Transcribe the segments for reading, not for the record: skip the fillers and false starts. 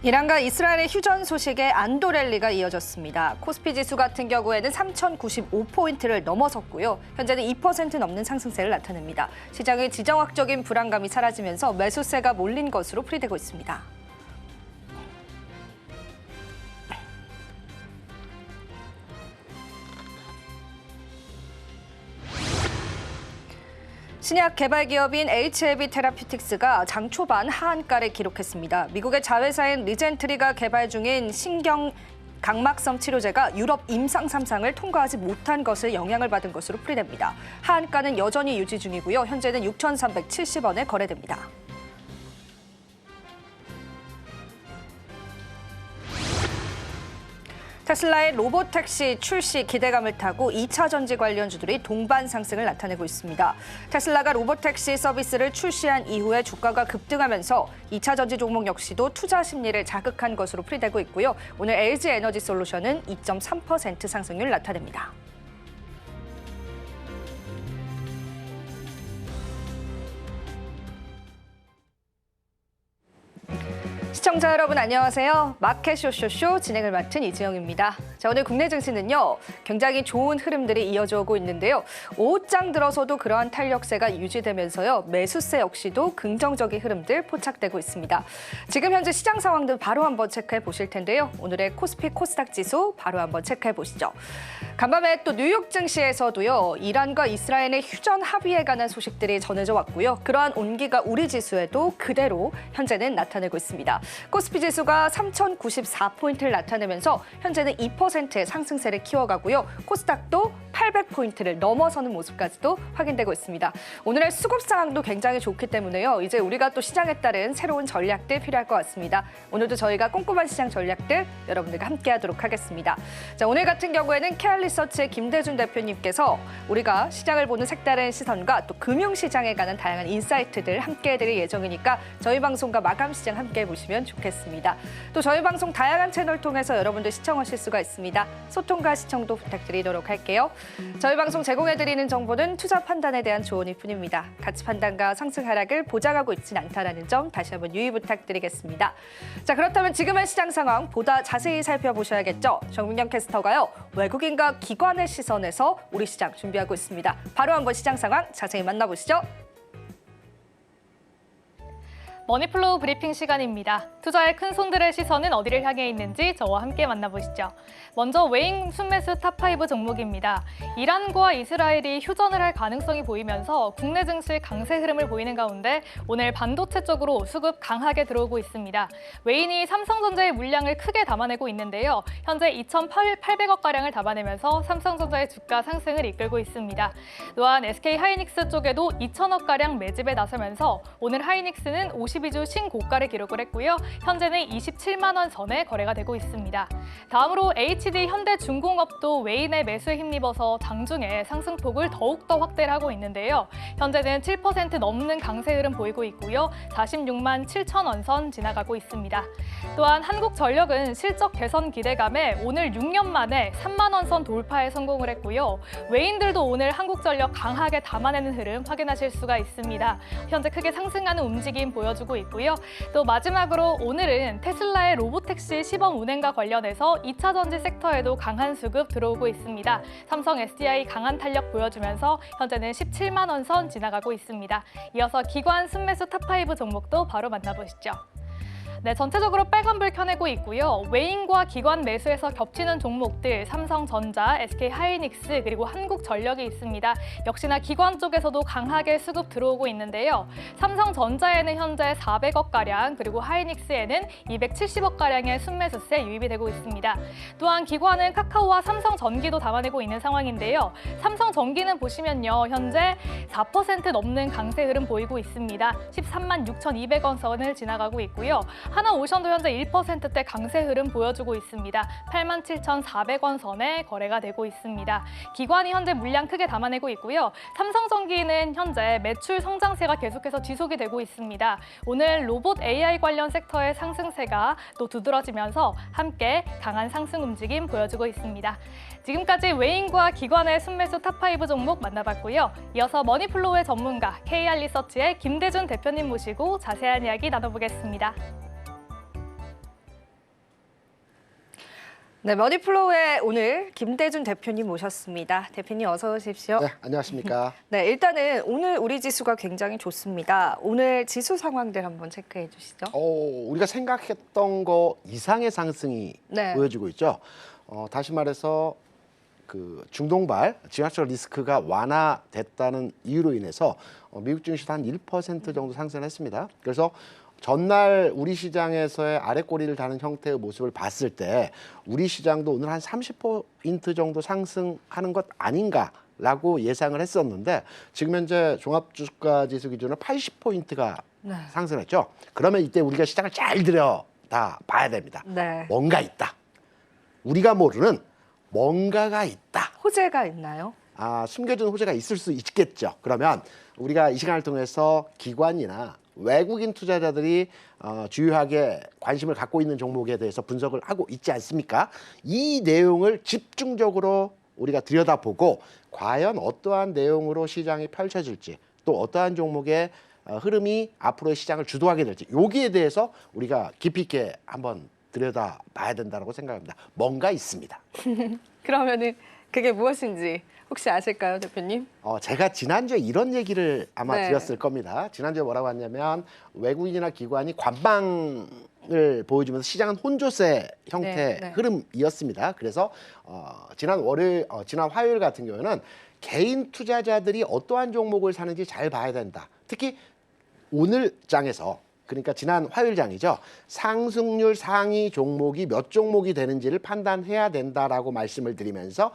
이란과 이스라엘의 휴전 소식에 안도 랠리가 이어졌습니다. 코스피 지수 같은 경우에는 3,095포인트를 넘어섰고요. 현재는 2% 넘는 상승세를 나타냅니다. 시장의 지정학적인 불안감이 사라지면서 매수세가 몰린 것으로 풀이되고 있습니다. 신약 개발 기업인 HLB 테라퓨틱스가 장 초반 하한가를 기록했습니다. 미국의 자회사인 리젠트리가 개발 중인 신경 각막성 치료제가 유럽 임상 3상을 통과하지 못한 것을 영향을 받은 것으로 풀이됩니다. 하한가는 여전히 유지 중이고요. 현재는 6,370원에 거래됩니다. 테슬라의 로봇택시 출시 기대감을 타고 2차 전지 관련주들이 동반 상승을 나타내고 있습니다. 테슬라가 로봇택시 서비스를 출시한 이후에 주가가 급등하면서 2차 전지 종목 역시도 투자 심리를 자극한 것으로 풀이되고 있고요. 오늘 LG에너지솔루션은 2.3% 상승률 나타냅니다. 시청자 여러분 안녕하세요. 마켓 쇼쇼쇼 진행을 맡은 이지영입니다. 자, 오늘 국내 증시는요. 굉장히 좋은 흐름들이 이어져 오고 있는데요. 5장 들어서도 그러한 탄력세가 유지되면서요. 매수세 역시도 긍정적인 흐름들 포착되고 있습니다. 지금 현재 시장 상황들 바로 한번 체크해 보실 텐데요. 오늘의 코스피 코스닥 지수 바로 한번 체크해 보시죠. 간밤에 또 뉴욕 증시에서도요. 이란과 이스라엘의 휴전 합의에 관한 소식들이 전해져 왔고요. 그러한 온기가 우리 지수에도 그대로 현재는 나타내고 있습니다. 코스피 지수가 3,094포인트를 나타내면서 현재는 2%의 상승세를 키워가고요. 코스닥도 800포인트를 넘어서는 모습까지도 확인되고 있습니다. 오늘의 수급 상황도 굉장히 좋기 때문에요. 이제 우리가 또 시장에 따른 새로운 전략들 필요할 것 같습니다. 오늘도 저희가 꼼꼼한 시장 전략들 여러분들과 함께하도록 하겠습니다. 자, 오늘 같은 경우에는 케알리서치의 김대준 대표님께서 우리가 시장을 보는 색다른 시선과 또 금융시장에 관한 다양한 인사이트들 함께해드릴 예정이니까 저희 방송과 마감 시장 함께해 보시면 좋겠습니다. 또 저희 방송 다양한 채널 통해서 여러분들 시청하실 수가 있습니다. 소통과 시청도 부탁드리도록 할게요. 저희 방송 제공해드리는 정보는 투자 판단에 대한 조언일 뿐입니다. 가치 판단과 상승 하락을 보장하고 있진 않다는 점 다시 한번 유의 부탁드리겠습니다. 자, 그렇다면 지금의 시장 상황 보다 자세히 살펴보셔야겠죠. 정민경 캐스터가요. 외국인과 기관의 시선에서 우리 시장 준비하고 있습니다. 바로 한번 시장 상황 자세히 만나보시죠. 머니플로우 브리핑 시간입니다. 투자의 큰 손들의 시선은 어디를 향해 있는지 저와 함께 만나보시죠. 먼저 외인 순매수 탑5 종목입니다. 이란과 이스라엘이 휴전을 할 가능성이 보이면서 국내 증시 강세 흐름을 보이는 가운데 오늘 반도체 쪽으로 수급 강하게 들어오고 있습니다. 외인이 삼성전자의 물량을 크게 담아내고 있는데요. 현재 2,800억가량을 담아내면서 삼성전자의 주가 상승을 이끌고 있습니다. 또한 SK하이닉스 쪽에도 2,000억가량 매집에 나서면서 오늘 하이닉스는 52주 신고가를 기록을 했고요. 현재는 27만 원 선에 거래가 되고 있습니다. 다음으로 HD 현대중공업도 외인의 매수에 힘입어서 장중에 상승폭을 더욱더 확대를 하고 있는데요. 현재는 7% 넘는 강세 흐름 보이고 있고요. 46만 7천 원 선 지나가고 있습니다. 또한 한국전력은 실적 개선 기대감에 오늘 6년 만에 3만 원 선 돌파에 성공을 했고요. 외인들도 오늘 한국전력 강하게 담아내는 흐름 확인하실 수가 있습니다. 현재 크게 상승하는 움직임 보여주고 있고요. 또 마지막으로 오늘은 테슬라의 로봇택시 시범 운행과 관련해서 2차 전지 섹터에도 강한 수급 들어오고 있습니다. 삼성 SDI 강한 탄력 보여주면서 현재는 17만 원 선 지나가고 있습니다. 이어서 기관 순매수 탑5 종목도 바로 만나보시죠. 네, 전체적으로 빨간불 켜내고 있고요. 외인과 기관 매수에서 겹치는 종목들 삼성전자, SK하이닉스 그리고 한국전력이 있습니다. 역시나 기관 쪽에서도 강하게 수급 들어오고 있는데요. 삼성전자에는 현재 400억가량 그리고 하이닉스에는 270억가량의 순매수세 유입이 되고 있습니다. 또한 기관은 카카오와 삼성전기도 담아내고 있는 상황인데요. 삼성전기는 보시면요. 현재 4% 넘는 강세 흐름 보이고 있습니다. 13만 6,200원 선을 지나가고 있고요. 하나오션도 현재 1%대 강세 흐름 보여주고 있습니다. 87,400원 선에 거래가 되고 있습니다. 기관이 현재 물량 크게 담아내고 있고요. 삼성전기는 현재 매출 성장세가 계속해서 지속이 되고 있습니다. 오늘 로봇 AI 관련 섹터의 상승세가 또 두드러지면서 함께 강한 상승 움직임 보여주고 있습니다. 지금까지 외인과 기관의 순매수 탑5 종목 만나봤고요. 이어서 머니플로우의 전문가 KR리서치의 김대준 대표님 모시고 자세한 이야기 나눠보겠습니다. 네, 머니플로우에 오늘 김대준 대표님 모셨습니다. 대표님 어서 오십시오. 네, 안녕하십니까. 네, 일단은 오늘 우리 지수가 굉장히 좋습니다. 오늘 지수 상황들 한번 체크해 주시죠. 우리가 생각했던 거 이상의 상승이 네. 보여지고 있죠. 다시 말해서 그 중동발 지하철 리스크가 완화됐다는 이유로 인해서 미국 증시도 한 1% 정도 상승했습니다. 그래서 전날 우리 시장에서의 아랫꼬리를 다는 형태의 모습을 봤을 때 우리 시장도 오늘 한 30포인트 정도 상승하는 것 아닌가라고 예상을 했었는데 지금 현재 종합주가지수 기준으로 80포인트가 네. 상승했죠. 그러면 이때 우리가 시장을 잘 들여다 봐야 됩니다. 네. 뭔가 있다. 우리가 모르는 뭔가가 있다. 호재가 있나요? 숨겨진 호재가 있을 수 있겠죠. 그러면 우리가 이 시간을 통해서 기관이나 외국인 투자자들이 주요하게 관심을 갖고 있는 종목에 대해서 분석을 하고 있지 않습니까? 이 내용을 집중적으로 우리가 들여다보고 과연 어떠한 내용으로 시장이 펼쳐질지 또 어떠한 종목의 흐름이 앞으로의 시장을 주도하게 될지 여기에 대해서 우리가 깊이 있게 한번 들여다봐야 된다고 생각합니다. 뭔가 있습니다. 그러면은 그게 무엇인지 혹시 아실까요, 대표님? 제가 지난주에 이런 얘기를 아마 네. 드렸을 겁니다. 지난주에 뭐라고 했냐면 외국인이나 기관이 관방을 보여주면서 시장은 혼조세 형태 네, 네. 흐름이었습니다. 그래서 지난 화요일 같은 경우에는 개인 투자자들이 어떠한 종목을 사는지 잘 봐야 된다. 특히 오늘 장에서 그러니까 지난 화요일장이죠. 상승률 상위 종목이 몇 종목이 되는지를 판단해야 된다라고 말씀을 드리면서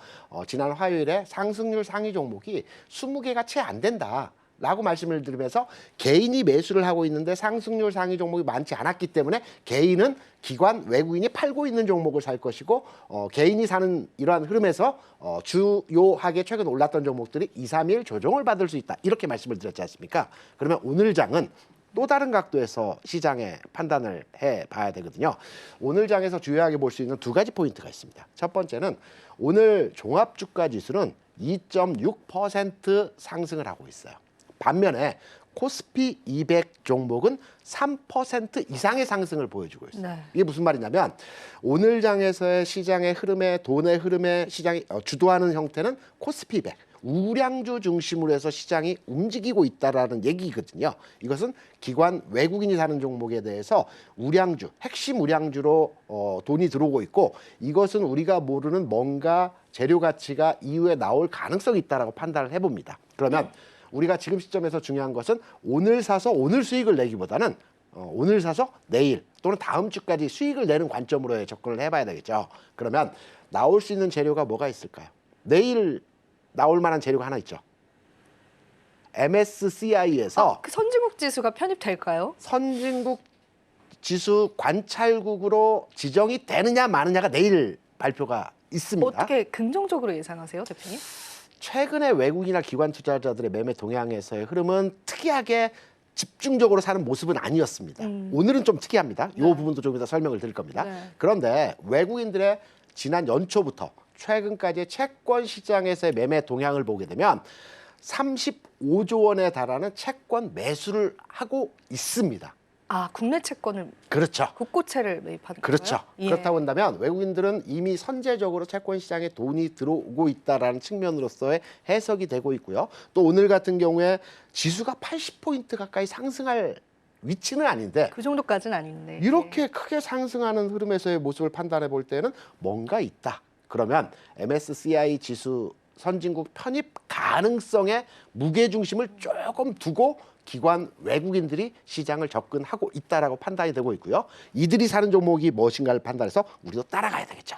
지난 화요일에 상승률 상위 종목이 20개가 채 안 된다라고 말씀을 드리면서 개인이 매수를 하고 있는데 상승률 상위 종목이 많지 않았기 때문에 개인은 기관 외국인이 팔고 있는 종목을 살 것이고 개인이 사는 이러한 흐름에서 주요하게 최근 올랐던 종목들이 2, 3일 조정을 받을 수 있다. 이렇게 말씀을 드렸지 않습니까? 그러면 오늘 장은 또 다른 각도에서 시장의 판단을 해봐야 되거든요. 오늘 장에서 주요하게 볼 수 있는 두 가지 포인트가 있습니다. 첫 번째는 오늘 종합주가지수는 2.6% 상승을 하고 있어요. 반면에 코스피 200 종목은 3% 이상의 상승을 보여주고 있어요. 네. 이게 무슨 말이냐면 오늘 장에서의 시장의 흐름에 돈의 흐름에 시장이 주도하는 형태는 코스피 200. 우량주 중심으로 해서 시장이 움직이고 있다라는 얘기거든요. 이것은 기관 외국인이 사는 종목에 대해서 우량주, 핵심 우량주로 돈이 들어오고 있고 이것은 우리가 모르는 뭔가 재료 가치가 이후에 나올 가능성이 있다라고 판단을 해봅니다. 그러면 우리가 지금 시점에서 중요한 것은 오늘 사서 오늘 수익을 내기보다는 오늘 사서 내일 또는 다음 주까지 수익을 내는 관점으로 접근을 해봐야 되겠죠. 그러면 나올 수 있는 재료가 뭐가 있을까요? 내일 나올 만한 재료가 하나 있죠. MSCI에서 그 선진국 지수가 편입될까요? 선진국 지수 관찰국으로 지정이 되느냐 마느냐가 내일 발표가 있습니다. 어떻게 긍정적으로 예상하세요, 대표님? 최근에 외국이나 기관 투자자들의 매매 동향에서의 흐름은 특이하게 집중적으로 사는 모습은 아니었습니다. 오늘은 좀 특이합니다. 이 부분도 좀 이따 설명을 드릴 겁니다. 네. 그런데 외국인들의 지난 연초부터 최근까지의 채권 시장에서의 매매 동향을 보게 되면 35조 원에 달하는 채권 매수를 하고 있습니다. 국내 채권을 그렇죠. 국고채를 매입하는 그렇죠. 거예요? 예. 그렇다고 한다면 외국인들은 이미 선제적으로 채권 시장에 돈이 들어오고 있다라는 측면으로서의 해석이 되고 있고요. 또 오늘 같은 경우에 지수가 80포인트 가까이 상승할 위치는 아닌데 그 정도까지는 아닌데. 이렇게 크게 상승하는 흐름에서의 모습을 판단해 볼 때는 뭔가 있다. 그러면 MSCI 지수 선진국 편입 가능성에 무게중심을 조금 두고 기관 외국인들이 시장을 접근하고 있다라고 판단이 되고 있고요. 이들이 사는 종목이 무엇인가를 판단해서 우리도 따라가야 되겠죠.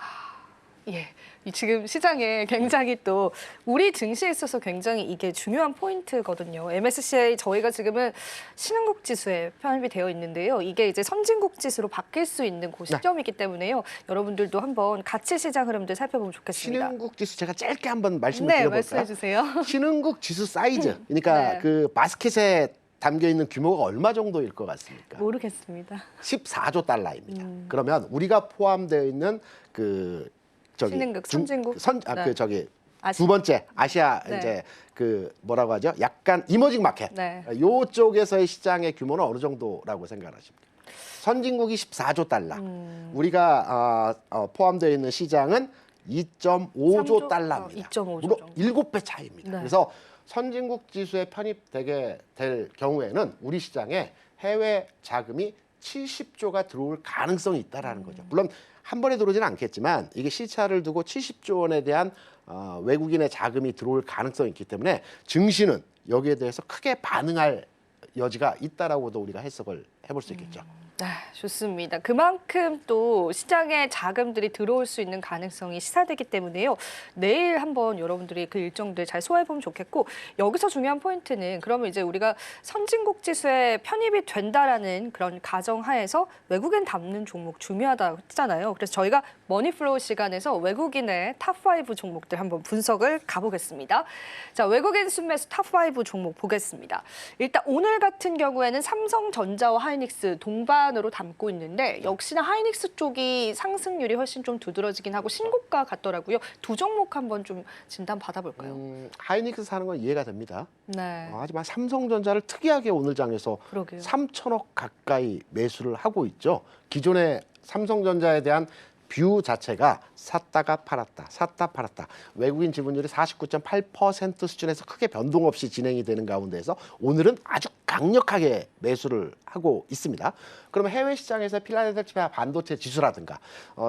예. 지금 시장에 굉장히 또 우리 증시에 있어서 굉장히 이게 중요한 포인트거든요. MSCI 저희가 지금은 신흥국 지수에 편입이 되어 있는데요. 이게 이제 선진국 지수로 바뀔 수 있는 그 시점이기 때문에요. 여러분들도 한번 같이 시장 흐름들 살펴보면 좋겠습니다. 신흥국 지수 제가 짧게 한번 말씀을 네, 드려볼까요? 말씀해 주세요. 신흥국 지수 사이즈, 그러니까 네. 그 바스켓에 담겨 있는 규모가 얼마 정도일 것 같습니까? 모르겠습니다. 14조 달러입니다. 그러면 우리가 포함되어 있는 그 신흥국, 선진국? 네. 그 저기 아시아. 두 번째 아시아 네. 이제 그 뭐라고 하죠? 약간 이머징 마켓. 네. 요쪽에서의 시장의 규모는 어느 정도라고 생각하십니까? 선진국이 14조 달러, 우리가 포함되어 있는 시장은 2.5조 달러입니다. 2.5조 무려 정도. 7배 차이입니다. 네. 그래서 선진국 지수에 편입되게 될 경우에는 우리 시장에 해외 자금이 70조가 들어올 가능성이 있다라는 거죠. 물론 한 번에 들어오지는 않겠지만 이게 시차를 두고 70조 원에 대한 외국인의 자금이 들어올 가능성이 있기 때문에 증시는 여기에 대해서 크게 반응할 여지가 있다라고도 우리가 해석을 해볼 수 있겠죠. 네, 좋습니다. 그만큼 또 시장에 자금들이 들어올 수 있는 가능성이 시사되기 때문에요. 내일 한번 여러분들이 그 일정들 잘 소화해보면 좋겠고, 여기서 중요한 포인트는 그러면 이제 우리가 선진국 지수에 편입이 된다라는 그런 가정하에서 외국인 담는 종목 중요하다고 했잖아요. 그래서 저희가 머니플로우 시간에서 외국인의 탑5 종목들 한번 분석을 가보겠습니다. 자, 외국인 순매수 탑5 종목 보겠습니다. 일단 오늘 같은 경우에는 삼성전자와 하이닉스 동반으로 담고 있는데 역시나 하이닉스 쪽이 상승률이 훨씬 좀 두드러지긴 하고 신고가 같더라고요. 두 종목 한번 좀 진단 받아볼까요? 하이닉스 사는 건 이해가 됩니다. 네, 하지만 삼성전자를 특이하게 오늘 장에서 그러게요. 3천억 가까이 매수를 하고 있죠. 기존의 삼성전자에 대한 뷰 자체가 샀다가 팔았다, 샀다 팔았다. 외국인 지분율이 49.8% 수준에서 크게 변동 없이 진행이 되는 가운데에서 오늘은 아주 강력하게 매수를 하고 있습니다. 그러면 해외 시장에서 필라델피아 반도체 지수라든가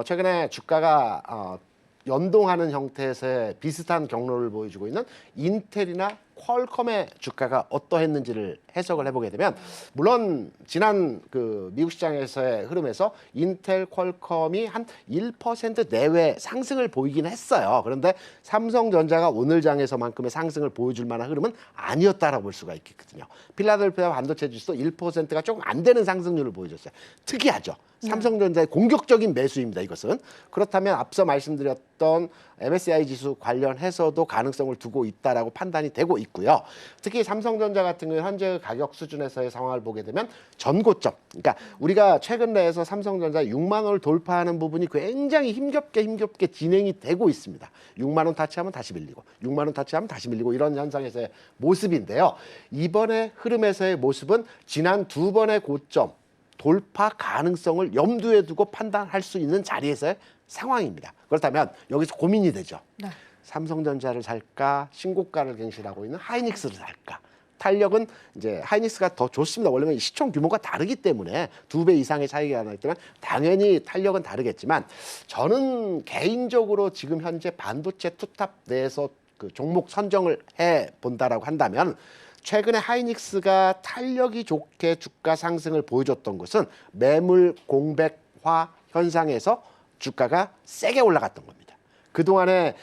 최근에 주가가 연동하는 형태에서의 비슷한 경로를 보여주고 있는 인텔이나 퀄컴의 주가가 어떠했는지를 해석을 해보게 되면 물론 지난 그 미국 시장에서의 흐름에서 인텔, 퀄컴이 한 1% 내외 상승을 보이긴 했어요. 그런데 삼성전자가 오늘 장에서만큼의 상승을 보여줄 만한 흐름은 아니었다라고 볼 수가 있겠거든요. 필라델피아 반도체 지수도 1%가 조금 안 되는 상승률을 보여줬어요. 특이하죠. 삼성전자의 공격적인 매수입니다. 이것은. 그렇다면 앞서 말씀드렸던 MSCI 지수 관련해서도 가능성을 두고 있다라고 판단이 되고 있고요. 특히 삼성전자 같은 경우 현재 가격 수준에서의 상황을 보게 되면 전고점, 그러니까 우리가 최근 내에서 삼성전자 6만 원을 돌파하는 부분이 굉장히 힘겹게 진행이 되고 있습니다. 6만 원 타치하면 다시 밀리고 6만 원 타치하면 다시 밀리고 이런 현상에서의 모습인데요. 이번의 흐름에서의 모습은 지난 두 번의 고점 돌파 가능성을 염두에 두고 판단할 수 있는 자리에서의 상황입니다. 그렇다면 여기서 고민이 되죠. 네. 삼성전자를 살까, 신고가를 갱신하고 있는 하이닉스를 살까. 탄력은 이제 하이닉스가 더 좋습니다. 원래는 시총 규모가 다르기 때문에 2배 이상의 차이가 나기 때문에 당연히 탄력은 다르겠지만 저는 개인적으로 지금 현재 반도체 투탑 내에서 그 종목 선정을 해 본다라고 한다면 최근에 하이닉스가 탄력이 좋게 주가 상승을 보여줬던 것은 매물 공백화 현상에서 주가가 세게 올라갔던 겁니다. 그동안에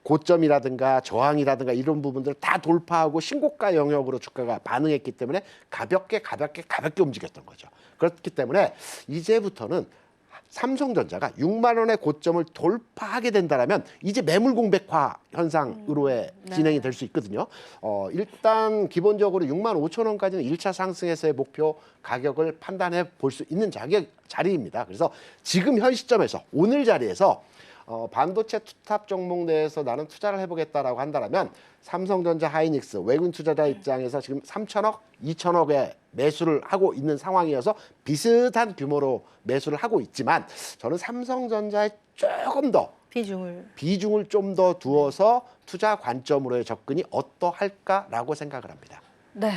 고점이라든가 저항이라든가 이런 부분들을 다 돌파하고 신고가 영역으로 주가가 반응했기 때문에 가볍게 움직였던 거죠. 그렇기 때문에 이제부터는 삼성전자가 6만 원의 고점을 돌파하게 된다면 이제 매물 공백화 현상으로의 진행이 될 수 있거든요. 일단 기본적으로 6만 5천 원까지는 1차 상승에서의 목표 가격을 판단해 볼 수 있는 자리입니다. 그래서 지금 현 시점에서 오늘 자리에서 반도체 투탑 종목 내에서 나는 투자를 해보겠다라고 한다면 삼성전자, 하이닉스 외국인 투자자 입장에서 지금 3천억, 2천억의 매수를 하고 있는 상황이어서 비슷한 규모로 매수를 하고 있지만 저는 삼성전자에 조금 더 비중을 좀 더 두어서 투자 관점으로의 접근이 어떠할까라고 생각을 합니다. 네.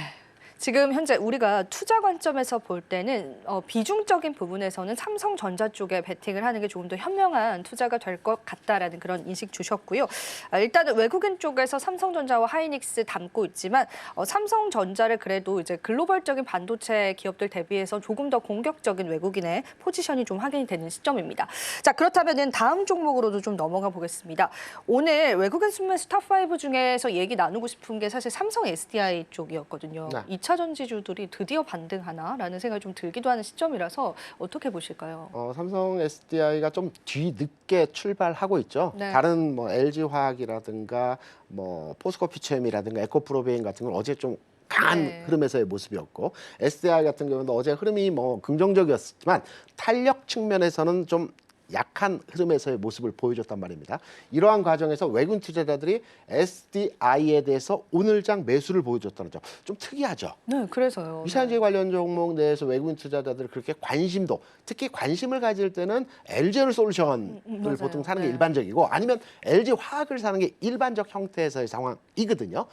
지금 현재 우리가 투자 관점에서 볼 때는 비중적인 부분에서는 삼성전자 쪽에 베팅을 하는 게 조금 더 현명한 투자가 될 것 같다라는 그런 인식 주셨고요. 일단은 외국인 쪽에서 삼성전자와 하이닉스 담고 있지만 삼성전자를 그래도 이제 글로벌적인 반도체 기업들 대비해서 조금 더 공격적인 외국인의 포지션이 좀 확인이 되는 시점입니다. 자, 그렇다면은 다음 종목으로도 좀 넘어가 보겠습니다. 오늘 외국인 순매수 탑5 중에서 얘기 나누고 싶은 게 사실 삼성 SDI 쪽이었거든요. 네. 2차 전지주들이 드디어 반등하나라는 생각이 좀 들기도 하는 시점이라서 어떻게 보실까요? 삼성 SDI가 좀 뒤늦게 출발하고 있죠. 네. 다른 뭐 LG화학이라든가 뭐 포스코피체엠이라든가 에코프로베인 같은 건 어제 좀 강한 네. 흐름에서의 모습이었고 SDI 같은 경우는 어제 흐름이 뭐 긍정적이었지만 탄력 측면에서는 좀 약한 흐름에서의 모습을 보여줬단 말입니다. 이러한 과정에서 외국인 투자자들이 SDI에 대해서 오늘장 매수를 보여줬다는 점 좀 특이하죠. 네, 그래서요. 위산지 관련 종목 내에서 외국인 투자자들이 그렇게 관심도, 특히 관심을 가질 때는 LG에너솔루션을 맞아요. 보통 사는 게 네. 일반적이고 아니면 LG 화학을 사는 게 일반적 형태에서의 상황이거든요.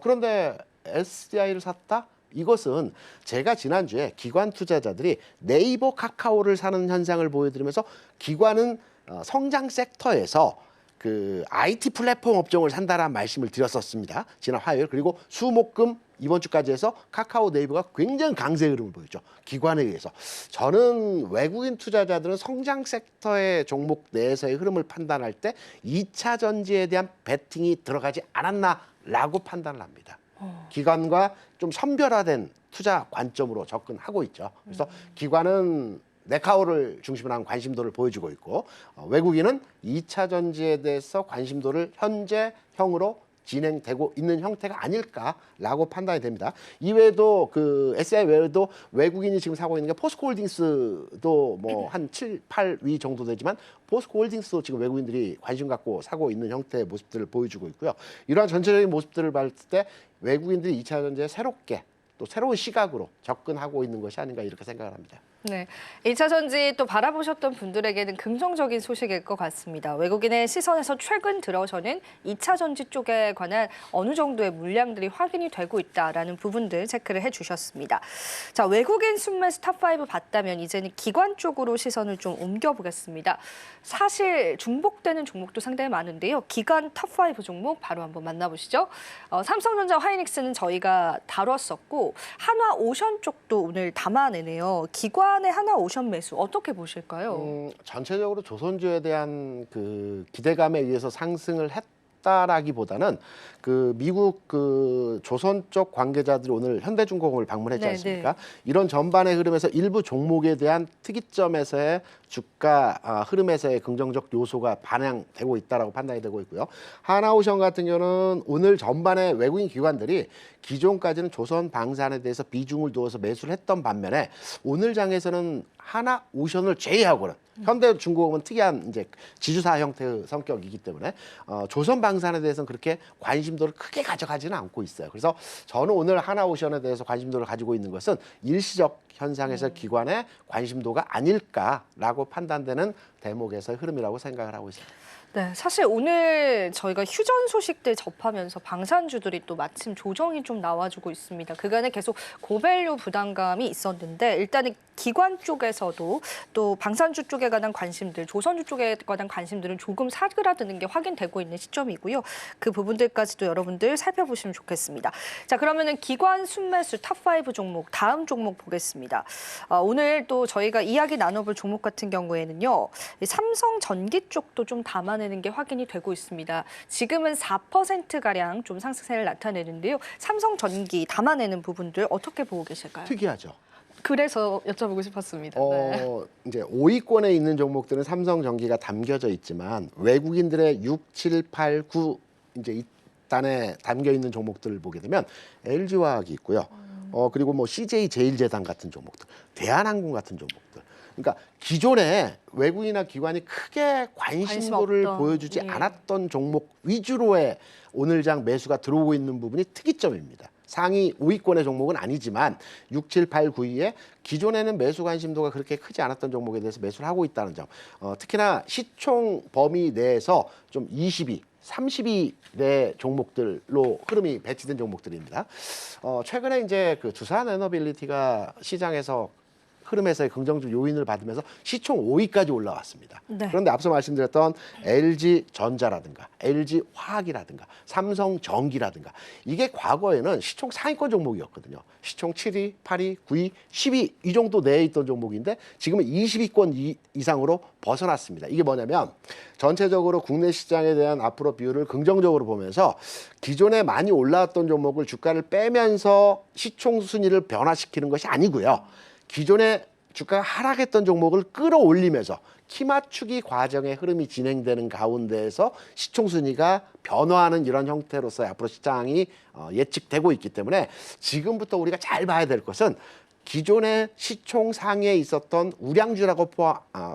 그런데 SDI를 샀다? 이것은 제가 지난주에 기관 투자자들이 네이버 카카오를 사는 현상을 보여드리면서 기관은 성장 섹터에서 그 IT 플랫폼 업종을 산다라는 말씀을 드렸었습니다. 지난 화요일. 그리고 수목금 이번 주까지 해서 카카오 네이버가 굉장히 강세 흐름을 보였죠. 기관에 의해서. 저는 외국인 투자자들은 성장 섹터의 종목 내에서의 흐름을 판단할 때 2차 전지에 대한 베팅이 들어가지 않았나라고 판단을 합니다. 기관과 좀 선별화된 투자 관점으로 접근하고 있죠. 그래서 기관은 네카오를 중심으로 한 관심도를 보여주고 있고 외국인은 2차 전지에 대해서 관심도를 현재형으로 진행되고 있는 형태가 아닐까라고 판단이 됩니다. 이외에도 그 SI 외에도 외국인이 지금 사고 있는 게 포스코홀딩스도 뭐 한 7, 8위 정도 되지만 포스코홀딩스도 지금 외국인들이 관심 갖고 사고 있는 형태의 모습들을 보여주고 있고요. 이러한 전체적인 모습들을 봤을 때 외국인들이 2차 전지에 새롭게 또 새로운 시각으로 접근하고 있는 것이 아닌가 이렇게 생각을 합니다. 네, 2차 전지 또 바라보셨던 분들에게는 긍정적인 소식일 것 같습니다. 외국인의 시선에서 최근 들어서는 2차 전지 쪽에 관한 어느 정도의 물량들이 확인이 되고 있다라는 부분들 체크를 해주셨습니다. 자, 외국인 순매수 탑5 봤다면 이제는 기관 쪽으로 시선을 좀 옮겨보겠습니다. 사실 중복되는 종목도 상당히 많은데요. 기관 탑5 종목 바로 한번 만나보시죠. 삼성전자, 하이닉스는 저희가 다뤘었고 한화오션 쪽도 오늘 담아내네요. 기관의 한화오션 매수 어떻게 보실까요? 전체적으로 조선주에 대한 그 기대감에 의해서 상승을 했다라기보다는 그 미국 그 조선 쪽 관계자들이 오늘 현대중공업을 방문했지 네, 않습니까? 이런 전반의 흐름에서 일부 종목에 대한 특이점에서의 주가 흐름에서의 긍정적 요소가 반영되고 있다라고 판단이 되고 있고요. 하나오션 같은 경우는 오늘 전반에 외국인 기관들이 기존까지는 조선 방산에 대해서 비중을 두어서 매수를 했던 반면에 오늘 장에서는 하나오션을 제외하고는 현대중공업은 특이한 이제 지주사 형태의 성격이기 때문에 조선 방산에 대해서는 그렇게 관심도를 크게 가져가지는 않고 있어요. 그래서 저는 오늘 하나오션에 대해서 관심도를 가지고 있는 것은 일시적 현상에서 기관의 관심도가 아닐까라고 판단되는 대목에서의 흐름이라고 생각을 하고 있습니다. 네, 사실 오늘 저희가 휴전 소식들 접하면서 방산주들이 또 마침 조정이 좀 나와주고 있습니다. 그간에 계속 고밸류 부담감이 있었는데 일단은 기관 쪽에서도 또 방산주 쪽에 관한 관심들, 조선주 쪽에 관한 관심들은 조금 사그라드는 게 확인되고 있는 시점이고요. 그 부분들까지도 여러분들 살펴보시면 좋겠습니다. 자, 그러면은 기관 순매수 탑5 종목, 다음 종목 보겠습니다. 오늘 또 저희가 이야기 나눠볼 종목 같은 경우에는요. 삼성전기 쪽도 좀 담아내는 게 확인이 되고 있습니다. 지금은 4%가량 좀 상승세를 나타내는데요. 삼성전기 담아내는 부분들 어떻게 보고 계실까요? 특이하죠. 그래서 여쭤보고 싶었습니다. 네. 이제 5위권에 있는 종목들은 삼성전기가 담겨져 있지만 외국인들의 6, 7, 8, 9 이제 이 단에 담겨 있는 종목들을 보게 되면 LG화학이 있고요. 그리고 뭐 CJ 제일제당 같은 종목들, 대한항공 같은 종목들. 그러니까 기존에 외국인이나 기관이 크게 관심도를 없던, 보여주지 예. 않았던 종목 위주로의 오늘장 매수가 들어오고 있는 부분이 특이점입니다. 상위 5위권의 종목은 아니지만 6, 7, 8, 9위에 기존에는 매수 관심도가 그렇게 크지 않았던 종목에 대해서 매수를 하고 있다는 점. 특히나 시총 범위 내에서 좀 20위, 30위 내 종목들로 흐름이 배치된 종목들입니다. 최근에 이제 그 두산 에너빌리티가 시장에서 흐름에서의 긍정적 요인을 받으면서 시총 5위까지 올라왔습니다. 네. 그런데 앞서 말씀드렸던 LG전자라든가 LG화학이라든가 삼성전기라든가 이게 과거에는 시총 상위권 종목이었거든요. 시총 7위, 8위, 9위, 10위 이 정도 내에 있던 종목인데 지금은 20위권 이상으로 벗어났습니다. 이게 뭐냐면 전체적으로 국내 시장에 대한 앞으로 비율을 긍정적으로 보면서 기존에 많이 올라왔던 종목을 주가를 빼면서 시총 순위를 변화시키는 것이 아니고요. 기존에 주가가 하락했던 종목을 끌어올리면서 키 맞추기 과정의 흐름이 진행되는 가운데에서 시총 순위가 변화하는 이런 형태로서 앞으로 시장이 예측되고 있기 때문에 지금부터 우리가 잘 봐야 될 것은 기존의 시총 상위에 있었던 우량주라고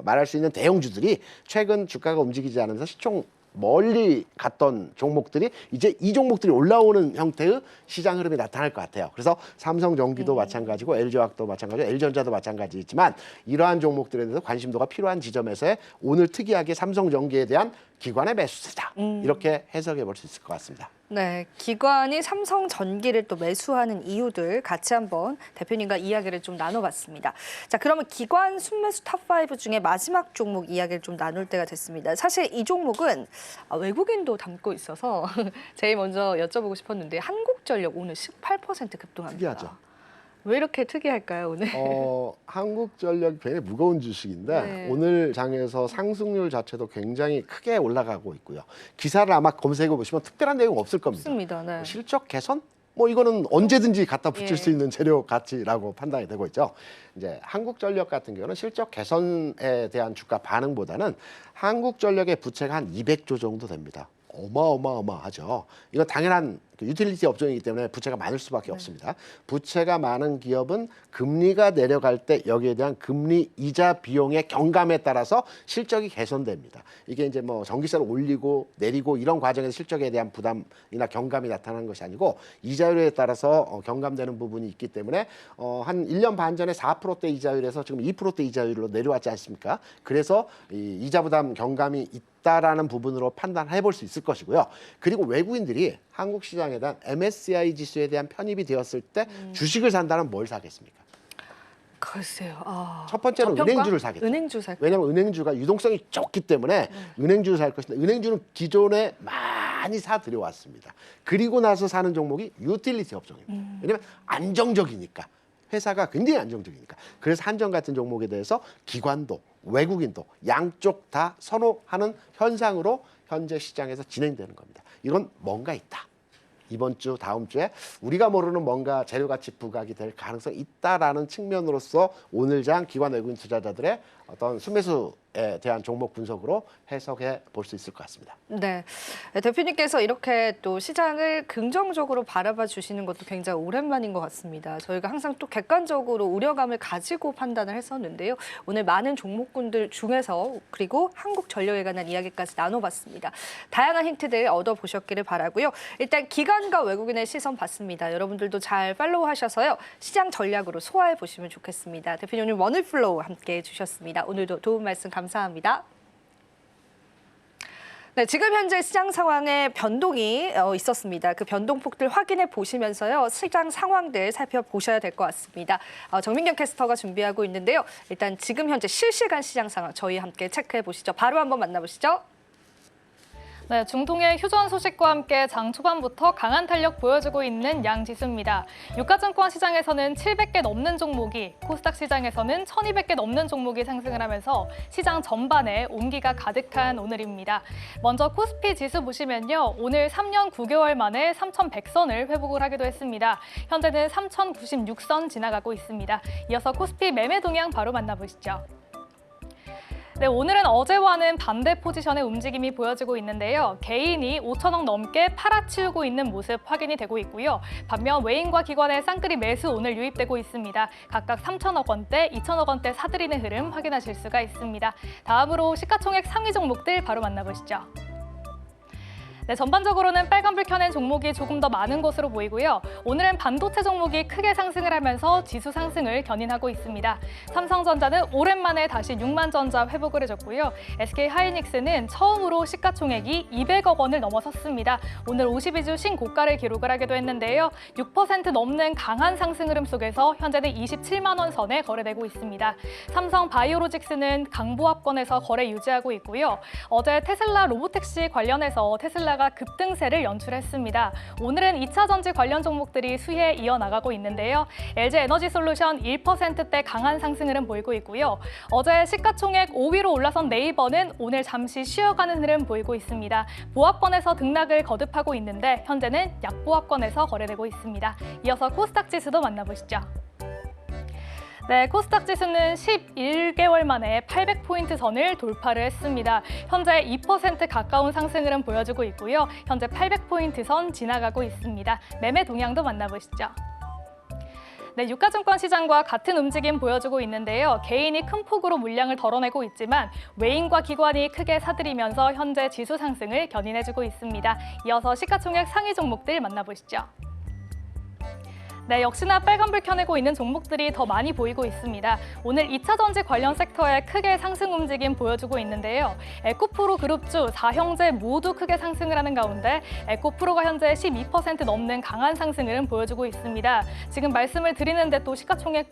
말할 수 있는 대형주들이 최근 주가가 움직이지 않으면서 시총 멀리 갔던 종목들이 이제 이 종목들이 올라오는 형태의 시장 흐름이 나타날 것 같아요. 그래서 삼성전기도 마찬가지고 LG화학도 마찬가지고 LG전자도 마찬가지지만 이러한 종목들에 대해서 관심도가 필요한 지점에서의 오늘 특이하게 삼성전기에 대한 기관의 매수세다. 이렇게 해석해 볼 수 있을 것 같습니다. 네, 기관이 삼성전기를 또 매수하는 이유들 같이 한번 대표님과 이야기를 좀 나눠봤습니다. 자, 그러면 기관 순매수 탑5 중에 마지막 종목 이야기를 좀 나눌 때가 됐습니다. 사실 이 종목은 외국인도 담고 있어서 제일 먼저 여쭤보고 싶었는데 한국전력 오늘 18% 급등합니다. 특이하죠. 왜 이렇게 특이할까요, 오늘? 한국전력이 굉장히 무거운 주식인데 네. 오늘 장에서 상승률 자체도 굉장히 크게 올라가고 있고요. 기사를 아마 검색해 보시면 특별한 내용 없을 겁니다. 없습니다. 네. 실적 개선? 뭐 이거는 언제든지 갖다 붙일 예. 수 있는 재료 가치라고 판단이 되고 있죠. 이제 한국전력 같은 경우는 실적 개선에 대한 주가 반응보다는 한국전력의 부채가 한 200조 정도 됩니다. 어마어마하죠. 이건 당연한 유틸리티 업종이기 때문에 부채가 많을 수밖에 없습니다. 부채가 많은 기업은 금리가 내려갈 때 여기에 대한 금리 이자 비용의 경감에 따라서 실적이 개선됩니다. 이게 이제 뭐 전기세를 올리고 내리고 이런 과정에서 실적에 대한 부담이나 경감이 나타나는 것이 아니고 이자율에 따라서 경감되는 부분이 있기 때문에 한 1년 반 전에 4%대 이자율에서 지금 2%대 이자율로 내려왔지 않습니까? 그래서 이 이자 부담 경감이 있다라는 부분으로 판단해 볼 수 있을 것이고요. 그리고 외국인들이 한국 시장에 대한 MSCI 지수에 대한 편입이 되었을 때 주식을 산다면 뭘 사겠습니까? 글쎄요. 첫 번째는 저평가? 은행주를 사겠죠. 은행주 살. 왜냐하면 은행주가 유동성이 좋기 때문에 은행주를 살 것인데 은행주는 기존에 많이 사 들여왔습니다. 그리고 나서 사는 종목이 유틸리티 업종입니다. 왜냐하면 안정적이니까. 회사가 굉장히 안정적이니까. 그래서 한전 같은 종목에 대해서 기관도 외국인도 양쪽 다 선호하는 현상으로 현재 시장에서 진행되는 겁니다. 이건 뭔가 있다. 이번 주, 다음 주에 우리가 모르는 뭔가 재료가치 부각이 될 가능성이 있다라는 측면으로서 오늘 장 기관 외국인 투자자들의 어떤 순매수에 대한 종목 분석으로 해석해 볼 수 있을 것 같습니다. 네, 대표님께서 이렇게 또 시장을 긍정적으로 바라봐 주시는 것도 굉장히 오랜만인 것 같습니다. 저희가 항상 또 객관적으로 우려감을 가지고 판단을 했었는데요. 오늘 많은 종목군들 중에서 그리고 한국전력에 관한 이야기까지 나눠봤습니다. 다양한 힌트들 얻어보셨기를 바라고요. 일단 기관과 외국인의 시선 봤습니다. 여러분들도 잘 팔로우하셔서요. 시장 전략으로 소화해 보시면 좋겠습니다. 대표님 오늘 머니플로우 함께해 주셨습니다. 오늘도 도움 말씀 감사합니다. 네, 지금 현재 시장 상황에 변동이 있었습니다. 그 변동폭들 확인해 보시면서요. 시장 상황들 살펴보셔야 될 것 같습니다. 정민경 캐스터가 준비하고 있는데요. 일단 지금 현재 실시간 시장 상황 저희 함께 체크해 보시죠. 바로 한번 만나보시죠. 네, 중동의 휴전 소식과 함께 장 초반부터 강한 탄력 보여주고 있는 양 지수입니다. 유가증권 시장에서는 700개 넘는 종목이, 코스닥 시장에서는 1200개 넘는 종목이 상승을 하면서 시장 전반에 온기가 가득한 오늘입니다. 먼저 코스피 지수 보시면요. 오늘 3년 9개월 만에 3100선을 회복을 하기도 했습니다. 현재는 3096선 지나가고 있습니다. 이어서 코스피 매매 동향 바로 만나보시죠. 네, 오늘은 어제와는 반대 포지션의 움직임이 보여지고 있는데요. 개인이 5천억 넘게 팔아치우고 있는 모습 확인이 되고 있고요. 반면 외인과 기관의 쌍끌이 매수 오늘 유입되고 있습니다. 각각 3천억 원대, 2천억 원대 사들이는 흐름 확인하실 수가 있습니다. 다음으로 시가총액 상위 종목들 바로 만나보시죠. 네, 전반적으로는 빨간불 켜낸 종목이 조금 더 많은 것으로 보이고요. 오늘은 반도체 종목이 크게 상승을 하면서 지수 상승을 견인하고 있습니다. 삼성전자는 오랜만에 다시 6만 전자 회복을 해줬고요. SK하이닉스는 처음으로 시가총액이 200억 원을 넘어섰습니다. 오늘 52주 신고가를 기록을 하기도 했는데요. 6% 넘는 강한 상승 흐름 속에서 현재는 27만 원 선에 거래되고 있습니다. 삼성 바이오로직스는 강보합권에서 거래 유지하고 있고요. 어제 테슬라 로보택시 관련해서 테슬라가 급등세를 연출했습니다. 오늘은 2차 전지 관련 종목들이 수혜에 이어나가고 있는데요. LG에너지솔루션 1%대 강한 상승 흐름 보이고 있고요. 어제 시가총액 5위로 올라선 네이버는 오늘 잠시 쉬어가는 흐름 보이고 있습니다. 보합권에서 등락을 거듭하고 있는데 현재는 약보합권에서 거래되고 있습니다. 이어서 코스닥 지수도 만나보시죠. 네, 코스닥 지수는 11개월 만에 800포인트 선을 돌파를 했습니다. 현재 2% 가까운 상승 흐름 보여주고 있고요. 현재 800포인트 선 지나가고 있습니다. 매매 동향도 만나보시죠. 네, 유가증권 시장과 같은 움직임 보여주고 있는데요. 개인이 큰 폭으로 물량을 덜어내고 있지만 외인과 기관이 크게 사들이면서 현재 지수 상승을 견인해주고 있습니다. 이어서 시가총액 상위 종목들 만나보시죠. 네, 역시나 빨간불 켜내고 있는 종목들이 더 많이 보이고 있습니다. 오늘 2차 전지 관련 섹터에 크게 상승 움직임 보여주고 있는데요. 에코프로 그룹주 4형제 모두 크게 상승을 하는 가운데 에코프로가 현재 12% 넘는 강한 상승을 보여주고 있습니다. 지금 말씀을 드리는데 또 시가총액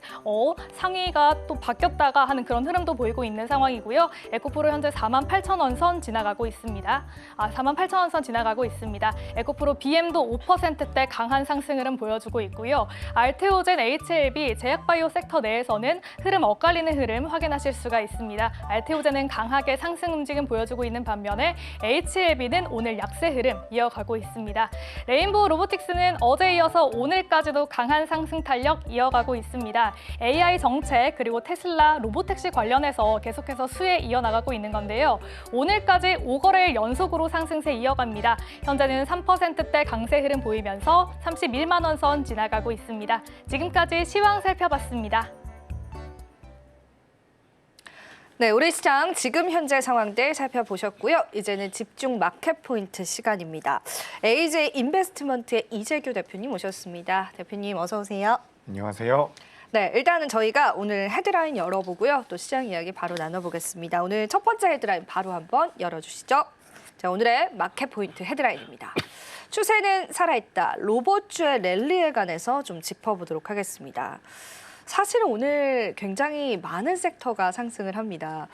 상위가 또 바뀌었다가 하는 그런 흐름도 보이고 있는 상황이고요. 에코프로 현재 48,000원 선 지나가고 있습니다. 48,000원 선 지나가고 있습니다. 에코프로 BM도 5%대 강한 상승을 보여주고 있고요. 알테오젠, HLB, 제약바이오 섹터 내에서는 흐름 엇갈리는 흐름 확인하실 수가 있습니다. 알테오젠은 강하게 상승 움직임 보여주고 있는 반면에 HLB는 오늘 약세 흐름 이어가고 있습니다. 레인보우 로보틱스는 어제 이어서 오늘까지도 강한 상승 탄력 이어가고 있습니다. AI 정책 그리고 테슬라, 로보택시 관련해서 계속해서 수혜 이어나가고 있는 건데요. 오늘까지 5거래일 연속으로 상승세 이어갑니다. 현재는 3%대 강세 흐름 보이면서 31만 원 선 지나가고 있습니다. 지금까지 시황 살펴봤습니다. 네, 우리 시장 지금 현재 상황들 살펴보셨고요. 이제는 집중 마켓 포인트 시간입니다. AJ 인베스트먼트의 이재규 대표님 모셨습니다. 대표님 어서 오세요. 안녕하세요. 네, 일단은 저희가 오늘 헤드라인 열어보고요. 또 시장 이야기 바로 나눠보겠습니다. 오늘 첫 번째 헤드라인 바로 한번 열어주시죠. 자, 오늘의 마켓 포인트 헤드라인입니다. 추세는 살아있다. 로봇주의 랠리에 관해서 좀 짚어보도록 하겠습니다. 사실은 오늘 굉장히 많은 섹터가 상승을 합니다.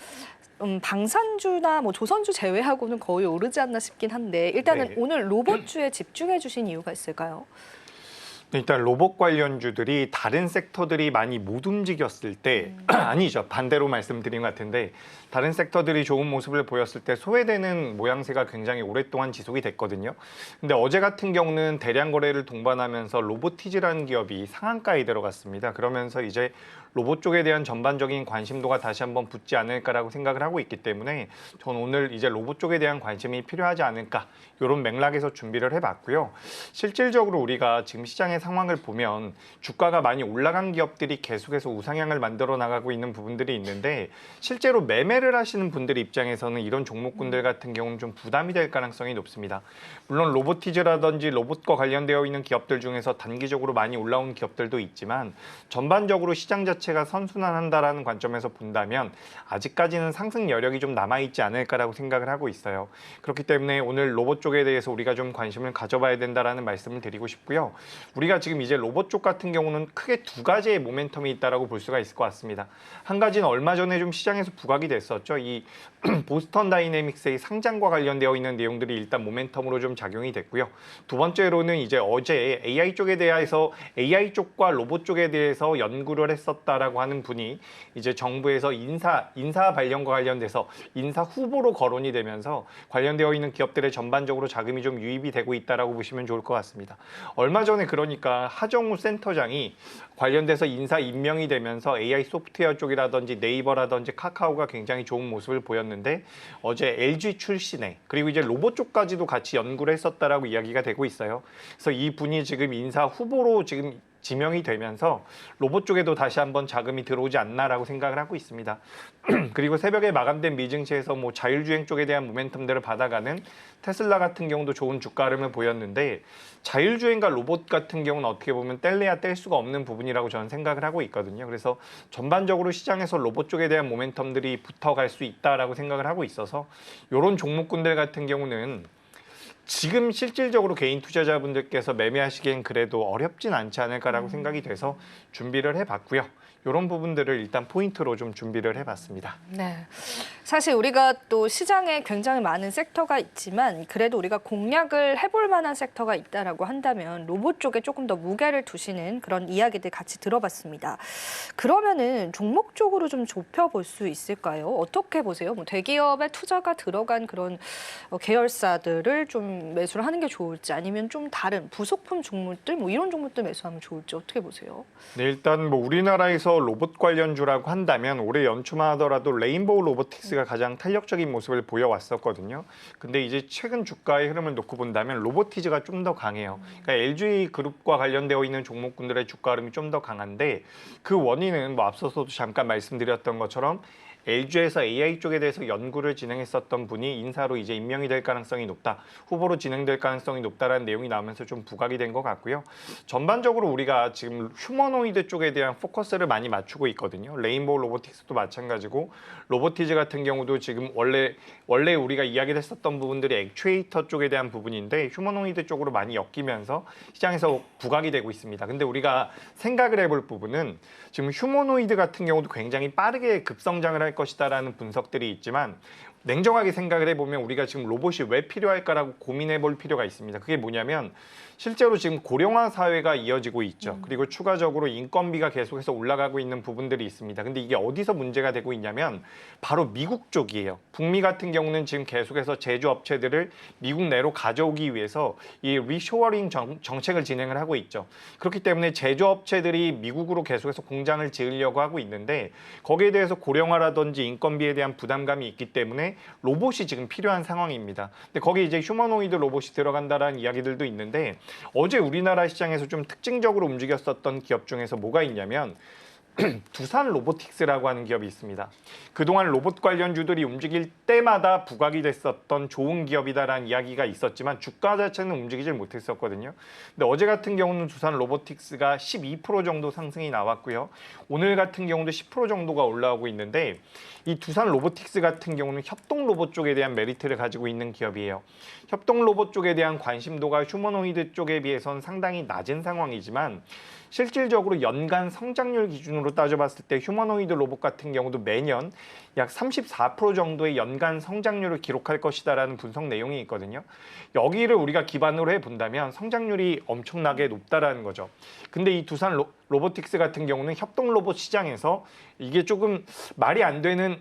방산주나 뭐 조선주 제외하고는 거의 오르지 않나 싶긴 한데 일단은 네. 오늘 로봇주에 집중해 주신 이유가 있을까요? 일단 로봇 관련주들이 다른 섹터들이 많이 못 움직였을 때 아니죠. 반대로 말씀드린 것 같은데 다른 섹터들이 좋은 모습을 보였을 때 소외되는 모양새가 굉장히 오랫동안 지속이 됐거든요. 근데 어제 같은 경우는 대량 거래를 동반하면서 로보티즈라는 기업이 상한가에 들어갔습니다. 그러면서 이제 로봇 쪽에 대한 전반적인 관심도가 다시 한번 붙지 않을까라고 생각을 하고 있기 때문에 저는 오늘 이제 로봇 쪽에 대한 관심이 필요하지 않을까 이런 맥락에서 준비를 해봤고요. 실질적으로 우리가 지금 시장의 상황을 보면 주가가 많이 올라간 기업들이 계속해서 우상향을 만들어 나가고 있는 부분들이 있는데 실제로 매매를 하시는 분들 입장에서는 이런 종목군들 같은 경우는 좀 부담이 될 가능성이 높습니다. 물론 로보티즈라든지 로봇과 관련되어 있는 기업들 중에서 단기적으로 많이 올라온 기업들도 있지만 전반적으로 시장 자체가 선순환한다라는 관점에서 본다면 아직까지는 상승 여력이 좀 남아있지 않을까라고 생각을 하고 있어요. 그렇기 때문에 오늘 로봇 쪽에 대해서 우리가 좀 관심을 가져봐야 된다라는 말씀을 드리고 싶고요. 우리가 지금 이제 로봇 쪽 같은 경우는 크게 두 가지의 모멘텀이 있다라고 볼 수가 있을 것 같습니다. 한 가지는 얼마 전에 좀 시장에서 부각이 됐었죠. 이 보스턴 다이내믹스의 상장과 관련되어 있는 내용들이 일단 모멘텀으로 좀 작용이 됐고요. 두 번째로는 이제 어제 AI 쪽에 대해서 AI 쪽과 로봇 쪽에 대해서 연구를 했었다라고 하는 분이 이제 정부에서 인사 발령과 관련돼서 인사 후보로 거론이 되면서 관련되어 있는 기업들의 전반적으로 자금이 좀 유입이 되고 있다라고 보시면 좋을 것 같습니다. 얼마 전에 그러니까 하정우 센터장이 관련돼서 인사 임명이 되면서 AI 소프트웨어 쪽이라든지 네이버라든지 카카오가 굉장히 좋은 모습을 보였는데 어제 LG 출신의 그리고 이제 로봇 쪽까지도 같이 연구를 했었다라고 이야기가 되고 있어요. 그래서 이 분이 지금 인사 후보로 지금 지명이 되면서 로봇 쪽에도 다시 한번 자금이 들어오지 않나라고 생각을 하고 있습니다. 그리고 새벽에 마감된 미증시에서 뭐 자율주행 쪽에 대한 모멘텀들을 받아가는 테슬라 같은 경우도 좋은 주가 흐름을 보였는데 자율주행과 로봇 같은 경우는 어떻게 보면 뗄래야 뗄 수가 없는 부분이라고 저는 생각을 하고 있거든요. 그래서 전반적으로 시장에서 로봇 쪽에 대한 모멘텀들이 붙어갈 수 있다라고 생각을 하고 있어서 이런 종목군들 같은 경우는 지금 실질적으로 개인 투자자분들께서 매매하시기엔 그래도 어렵진 않지 않을까라고 생각이 돼서 준비를 해봤고요. 이런 부분들을 일단 포인트로 좀 준비를 해봤습니다. 네, 사실 우리가 또 시장에 굉장히 많은 섹터가 있지만 그래도 우리가 공략을 해볼 만한 섹터가 있다라고 한다면 로봇 쪽에 조금 더 무게를 두시는 그런 이야기들 같이 들어봤습니다. 그러면은 종목 쪽으로 좀 좁혀볼 수 있을까요? 어떻게 보세요? 뭐 대기업에 투자가 들어간 그런 계열사들을 좀 매수를 하는 게 좋을지 아니면 좀 다른 부속품 종목들 뭐 이런 종목들 매수하면 좋을지 어떻게 보세요? 네, 일단 뭐 우리나라에서 중에서 로봇 관련주라고 한다면 올해 연초만 하더라도 레인보우 로보틱스가 가장 탄력적인 모습을 보여왔었거든요. 근데 이제 최근 주가의 흐름을 놓고 본다면 로보티즈가 좀 더 강해요. 그러니까 LG 그룹과 관련되어 있는 종목군들의 주가 흐름이 좀 더 강한데 그 원인은 뭐 앞서서도 잠깐 말씀드렸던 것처럼 LG에서 AI 쪽에 대해서 연구를 진행했었던 분이 인사로 이제 임명이 될 가능성이 높다. 후보로 진행될 가능성이 높다라는 내용이 나오면서 좀 부각이 된 것 같고요. 전반적으로 우리가 지금 휴머노이드 쪽에 대한 포커스를 많이 맞추고 있거든요. 레인보우 로보틱스도 마찬가지고 로보티즈 같은 경우도 지금 원래 우리가 이야기를 했었던 부분들이 액추에이터 쪽에 대한 부분인데 휴머노이드 쪽으로 많이 엮이면서 시장에서 부각이 되고 있습니다. 근데 우리가 생각을 해볼 부분은 지금 휴머노이드 같은 경우도 굉장히 빠르게 급성장을 할 것이다라는 분석들이 있지만 냉정하게 생각을 해보면 우리가 지금 로봇이 왜 필요할까라고 고민해 볼 필요가 있습니다. 그게 뭐냐면 실제로 지금 고령화 사회가 이어지고 있죠. 그리고 추가적으로 인건비가 계속해서 올라가고 있는 부분들이 있습니다. 근데 이게 어디서 문제가 되고 있냐면 바로 미국 쪽이에요. 북미 같은 경우는 지금 계속해서 제조업체들을 미국 내로 가져오기 위해서 이 리쇼어링 정책을 진행을 하고 있죠. 그렇기 때문에 제조업체들이 미국으로 계속해서 공장을 지으려고 하고 있는데 거기에 대해서 고령화라든지 인건비에 대한 부담감이 있기 때문에 로봇이 지금 필요한 상황입니다. 근데 거기 이제 휴머노이드 로봇이 들어간다라는 이야기들도 있는데 어제 우리나라 시장에서 좀 특징적으로 움직였었던 기업 중에서 뭐가 있냐면 두산 로보틱스라고 하는 기업이 있습니다. 그동안 로봇 관련주들이 움직일 때마다 부각이 됐었던 좋은 기업이다라는 이야기가 있었지만 주가 자체는 움직이질 못했었거든요. 근데 어제 같은 경우는 두산 로보틱스가 12% 정도 상승이 나왔고요. 오늘 같은 경우도 10% 정도가 올라오고 있는데 이 두산 로보틱스 같은 경우는 협동 로봇 쪽에 대한 메리트를 가지고 있는 기업이에요. 협동 로봇 쪽에 대한 관심도가 휴머노이드 쪽에 비해서는 상당히 낮은 상황이지만 실질적으로 연간 성장률 기준으로 따져봤을 때 휴머노이드 로봇 같은 경우도 매년 약 34% 정도의 연간 성장률을 기록할 것이다라는 분석 내용이 있거든요. 여기를 우리가 기반으로 해본다면 성장률이 엄청나게 높다라는 거죠. 근데 이 두산 로보틱스 같은 경우는 협동 로봇 시장에서 이게 조금 말이 안 되는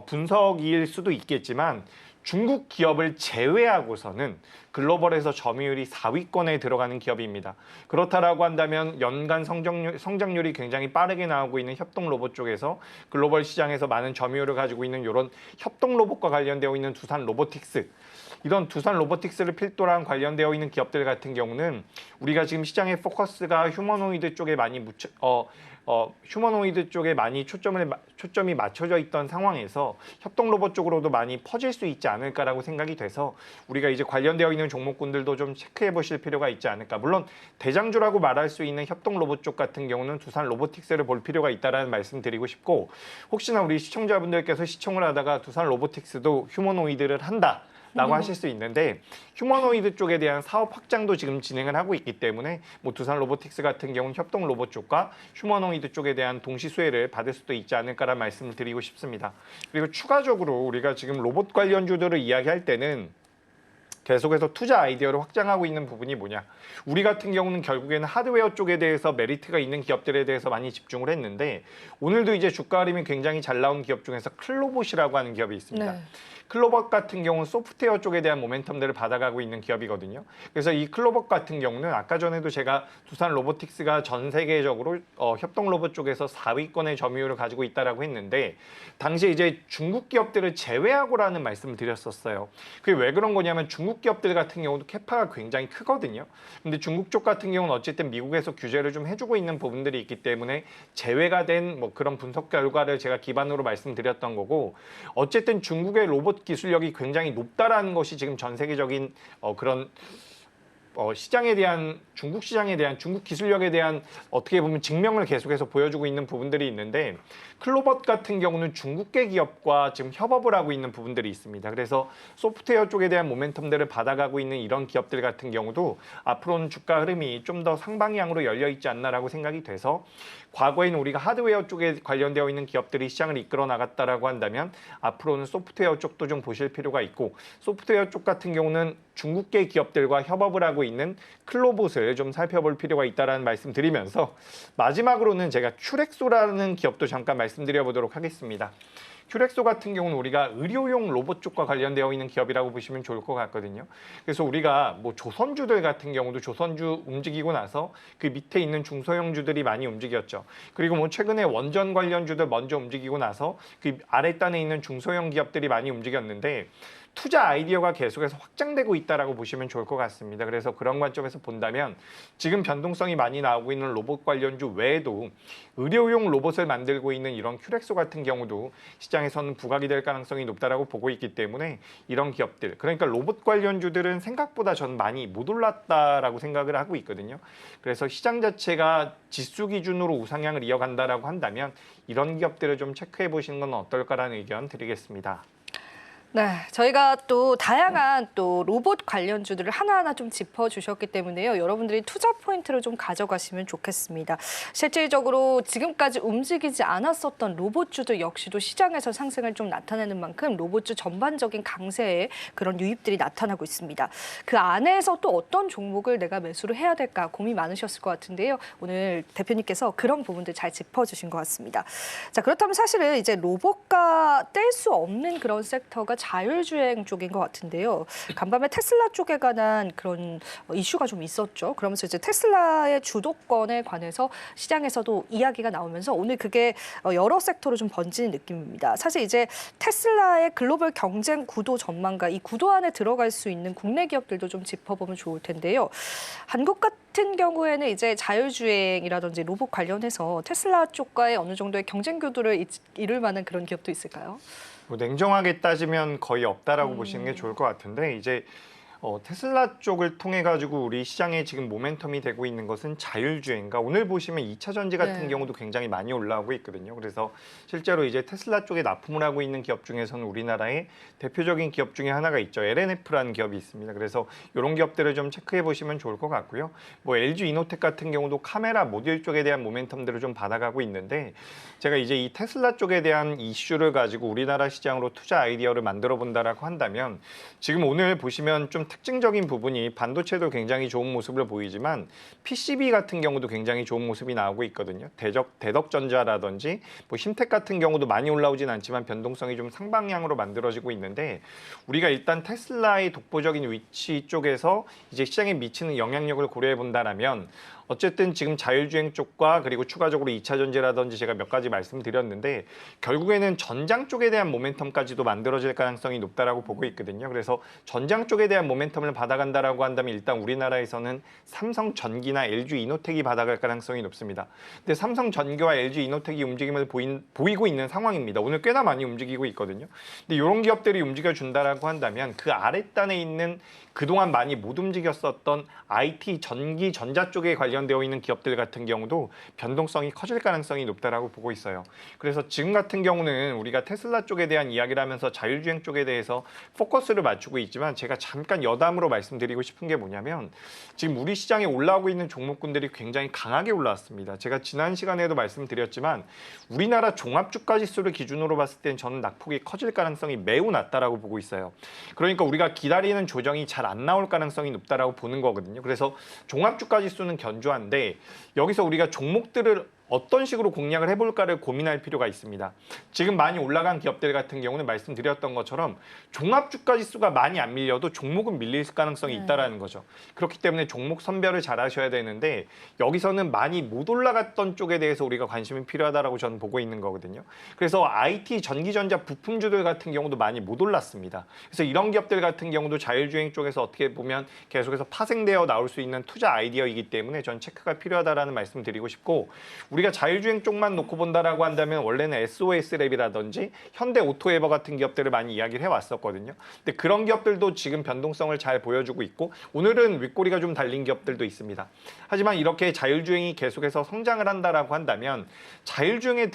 분석일 수도 있겠지만 중국 기업을 제외하고서는 글로벌에서 점유율이 4위권에 들어가는 기업입니다. 그렇다라고 한다면 연간 성장률이 굉장히 빠르게 나오고 있는 협동 로봇 쪽에서 글로벌 시장에서 많은 점유율을 가지고 있는 이런 협동 로봇과 관련되어 있는 두산 로보틱스, 이런 두산 로보틱스를 필두로 관련되어 있는 기업들 같은 경우는 우리가 지금 시장의 포커스가 휴머노이드 쪽에 많이 휴머노이드 쪽에 많이 초점이 맞춰져 있던 상황에서 협동 로봇 쪽으로도 많이 퍼질 수 있지 않을까라고 생각이 돼서 우리가 이제 관련되어 있는 종목군들도 좀 체크해 보실 필요가 있지 않을까. 물론 대장주라고 말할 수 있는 협동 로봇 쪽 같은 경우는 두산 로보틱스를 볼 필요가 있다라는 말씀 드리고 싶고, 혹시나 우리 시청자분들께서 시청을 하다가 두산 로보틱스도 휴머노이드를 한다 라고 하실 수 있는데 휴머노이드 쪽에 대한 사업 확장도 지금 진행을 하고 있기 때문에 뭐 두산 로보틱스 같은 경우는 협동 로봇 쪽과 휴머노이드 쪽에 대한 동시 수혜를 받을 수도 있지 않을까라는 말씀을 드리고 싶습니다. 그리고 추가적으로 우리가 지금 로봇 관련주들을 이야기할 때는 계속해서 투자 아이디어를 확장하고 있는 부분이 뭐냐. 우리 같은 경우는 결국에는 하드웨어 쪽에 대해서 메리트가 있는 기업들에 대해서 많이 집중을 했는데 오늘도 이제 주가 흐름이 굉장히 잘 나온 기업 중에서 클로봇이라고 하는 기업이 있습니다. 네. 클로봇 같은 경우는 소프트웨어 쪽에 대한 모멘텀들을 받아가고 있는 기업이거든요. 그래서 이 클로봇 같은 경우는 아까 전에도 제가 두산 로보틱스가 전 세계적으로 협동 로봇 쪽에서 4위권의 점유율을 가지고 있다라고 했는데 당시에 이제 중국 기업들을 제외하고라는 말씀을 드렸었어요. 그게 왜 그런 거냐면 중국 기업들 같은 경우도 캐파가 굉장히 크거든요. 근데 중국 쪽 같은 경우는 어쨌든 미국에서 규제를 좀 해주고 있는 부분들이 있기 때문에 제외가 된 뭐 그런 분석 결과를 제가 기반으로 말씀드렸던 거고, 어쨌든 중국의 로봇 기술력이 굉장히 높다라는 것이 지금 전 세계적인 그런 시장에 대한 중국 시장에 대한 중국 기술력에 대한 어떻게 보면 증명을 계속해서 보여주고 있는 부분들이 있는데, 클로봇 같은 경우는 중국계 기업과 지금 협업을 하고 있는 부분들이 있습니다. 그래서 소프트웨어 쪽에 대한 모멘텀들을 받아가고 있는 이런 기업들 같은 경우도 앞으로는 주가 흐름이 좀 더 상방향으로 열려 있지 않나라고 생각이 돼서, 과거에는 우리가 하드웨어 쪽에 관련되어 있는 기업들이 시장을 이끌어 나갔다라고 한다면 앞으로는 소프트웨어 쪽도 좀 보실 필요가 있고, 소프트웨어 쪽 같은 경우는 중국계 기업들과 협업을 하고 있는 클로봇을 좀 살펴볼 필요가 있다라는 말씀 드리면서, 마지막으로는 제가 큐렉소라는 기업도 잠깐 말씀드려 보도록 하겠습니다. 큐렉소 같은 경우는 우리가 의료용 로봇 쪽과 관련되어 있는 기업이라고 보시면 좋을 것 같거든요. 그래서 우리가 뭐 조선주들 같은 경우도 조선주 움직이고 나서 그 밑에 있는 중소형주들이 많이 움직였죠. 그리고 뭐 최근에 원전 관련주들 먼저 움직이고 나서 그 아랫단에 있는 중소형 기업들이 많이 움직였는데 투자 아이디어가 계속해서 확장되고 있다라고 보시면 좋을 것 같습니다. 그래서 그런 관점에서 본다면 지금 변동성이 많이 나오고 있는 로봇 관련주 외에도 의료용 로봇을 만들고 있는 이런 큐렉소 같은 경우도 시장에서는 부각이 될 가능성이 높다라고 보고 있기 때문에 이런 기업들, 그러니까 로봇 관련주들은 생각보다 저는 많이 못 올랐다라고 생각을 하고 있거든요. 그래서 시장 자체가 지수 기준으로 우상향을 이어간다라고 한다면 이런 기업들을 좀 체크해 보시는 건 어떨까라는 의견 드리겠습니다. 네, 저희가 또 다양한 또 로봇 관련주들을 하나하나 좀 짚어주셨기 때문에요. 여러분들이 투자 포인트를 좀 가져가시면 좋겠습니다. 실질적으로 지금까지 움직이지 않았었던 로봇주들 역시도 시장에서 상승을 좀 나타내는 만큼 로봇주 전반적인 강세의 그런 유입들이 나타나고 있습니다. 그 안에서 또 어떤 종목을 내가 매수를 해야 될까 고민 많으셨을 것 같은데요. 오늘 대표님께서 그런 부분들 잘 짚어주신 것 같습니다. 자, 그렇다면 사실은 이제 로봇과 뗄 수 없는 그런 섹터가 자율주행 쪽인 것 같은데요. 간밤에 테슬라 쪽에 관한 그런 이슈가 좀 있었죠. 그러면서 이제 테슬라의 주도권에 관해서 시장에서도 이야기가 나오면서 오늘 그게 여러 섹터로 좀 번지는 느낌입니다. 사실 이제 테슬라의 글로벌 경쟁 구도 전망과 이 구도 안에 들어갈 수 있는 국내 기업들도 좀 짚어보면 좋을 텐데요. 한국 같은 경우에는 이제 자율주행이라든지 로봇 관련해서 테슬라 쪽과의 어느 정도의 경쟁 구도를 이룰 만한 그런 기업도 있을까요? 뭐 냉정하게 따지면 거의 없다라고 보시는 게 좋을 것 같은데 이제 테슬라 쪽을 통해 가지고 우리 시장에 지금 모멘텀이 되고 있는 것은 자율주행과 오늘 보시면 2차 전지 같은 네. 경우도 굉장히 많이 올라오고 있거든요. 그래서 실제로 이제 테슬라 쪽에 납품을 하고 있는 기업 중에서는 우리나라의 대표적인 기업 중에 하나가 있죠. LNF라는 기업이 있습니다. 그래서 이런 기업들을 좀 체크해 보시면 좋을 것 같고요. 뭐 LG 이노텍 같은 경우도 카메라 모듈 쪽에 대한 모멘텀들을 좀 받아가고 있는데 제가 이제 이 테슬라 쪽에 대한 이슈를 가지고 우리나라 시장으로 투자 아이디어를 만들어 본다라고 한다면 지금 오늘 보시면 좀 특징적인 부분이 반도체도 굉장히 좋은 모습을 보이지만 PCB 같은 경우도 굉장히 좋은 모습이 나오고 있거든요. 대덕전자라든지 뭐 힘텍 같은 경우도 많이 올라오진 않지만 변동성이 좀 상방향으로 만들어지고 있는데 우리가 일단 테슬라의 독보적인 위치 쪽에서 이제 시장에 미치는 영향력을 고려해 본다라면 어쨌든 지금 자율주행 쪽과 그리고 추가적으로 2차 전지라든지 제가 몇 가지 말씀드렸는데 결국에는 전장 쪽에 대한 모멘텀까지도 만들어질 가능성이 높다라고 보고 있거든요. 그래서 전장 쪽에 대한 모멘텀을 받아간다라고 한다면 일단 우리나라에서는 삼성전기나 LG 이노텍이 받아갈 가능성이 높습니다. 근데 삼성전기와 LG 이노텍이 움직임을 보이고 있는 상황입니다. 오늘 꽤나 많이 움직이고 있거든요. 근데 이런 기업들이 움직여준다라고 한다면 그 아랫단에 있는 그동안 많이 못 움직였었던 IT, 전기, 전자 쪽에 관련되어 있는 기업들 같은 경우도 변동성이 커질 가능성이 높다라고 보고 있어요. 그래서 지금 같은 경우는 우리가 테슬라 쪽에 대한 이야기를 하면서 자율주행 쪽에 대해서 포커스를 맞추고 있지만 제가 잠깐 여담으로 말씀드리고 싶은 게 뭐냐면 지금 우리 시장에 올라오고 있는 종목군들이 굉장히 강하게 올라왔습니다. 제가 지난 시간에도 말씀드렸지만 우리나라 종합주가 지수를 기준으로 봤을 땐 저는 낙폭이 커질 가능성이 매우 낮다라고 보고 있어요. 그러니까 우리가 기다리는 조정이 잘 안 나올 가능성이 높다라고 보는 거거든요. 그래서 종합주가 지수는 견조한데 여기서 우리가 종목들을 어떤 식으로 공략을 해볼까를 고민할 필요가 있습니다. 지금 많이 올라간 기업들 같은 경우는 말씀드렸던 것처럼 종합주가 지수가 많이 안 밀려도 종목은 밀릴 가능성이 있다라는 거죠. 그렇기 때문에 종목 선별을 잘 하셔야 되는데 여기서는 많이 못 올라갔던 쪽에 대해서 우리가 관심이 필요하다라고 저는 보고 있는 거거든요. 그래서 IT, 전기전자 부품주들 같은 경우도 많이 못 올랐습니다. 그래서 이런 기업들 같은 경우도 자율주행 쪽에서 어떻게 보면 계속해서 파생되어 나올 수 있는 투자 아이디어이기 때문에 전 체크가 필요하다라는 말씀 드리고 싶고 우리가 자율주행 쪽만 놓고 본다라고 한다면 원래는 SOS랩이라든지 현대오토에버 같은 기업들을 많이 이야기를 해왔었거든요. 근데 그런 기업들도 지금 변동성을 잘 보여주고 있고 오늘은 윗꼬리가 좀 달린 기업들도 있습니다. 하지만 이렇게 자율주행이 계속해서 성장을 한다라고 한다면 자율주행에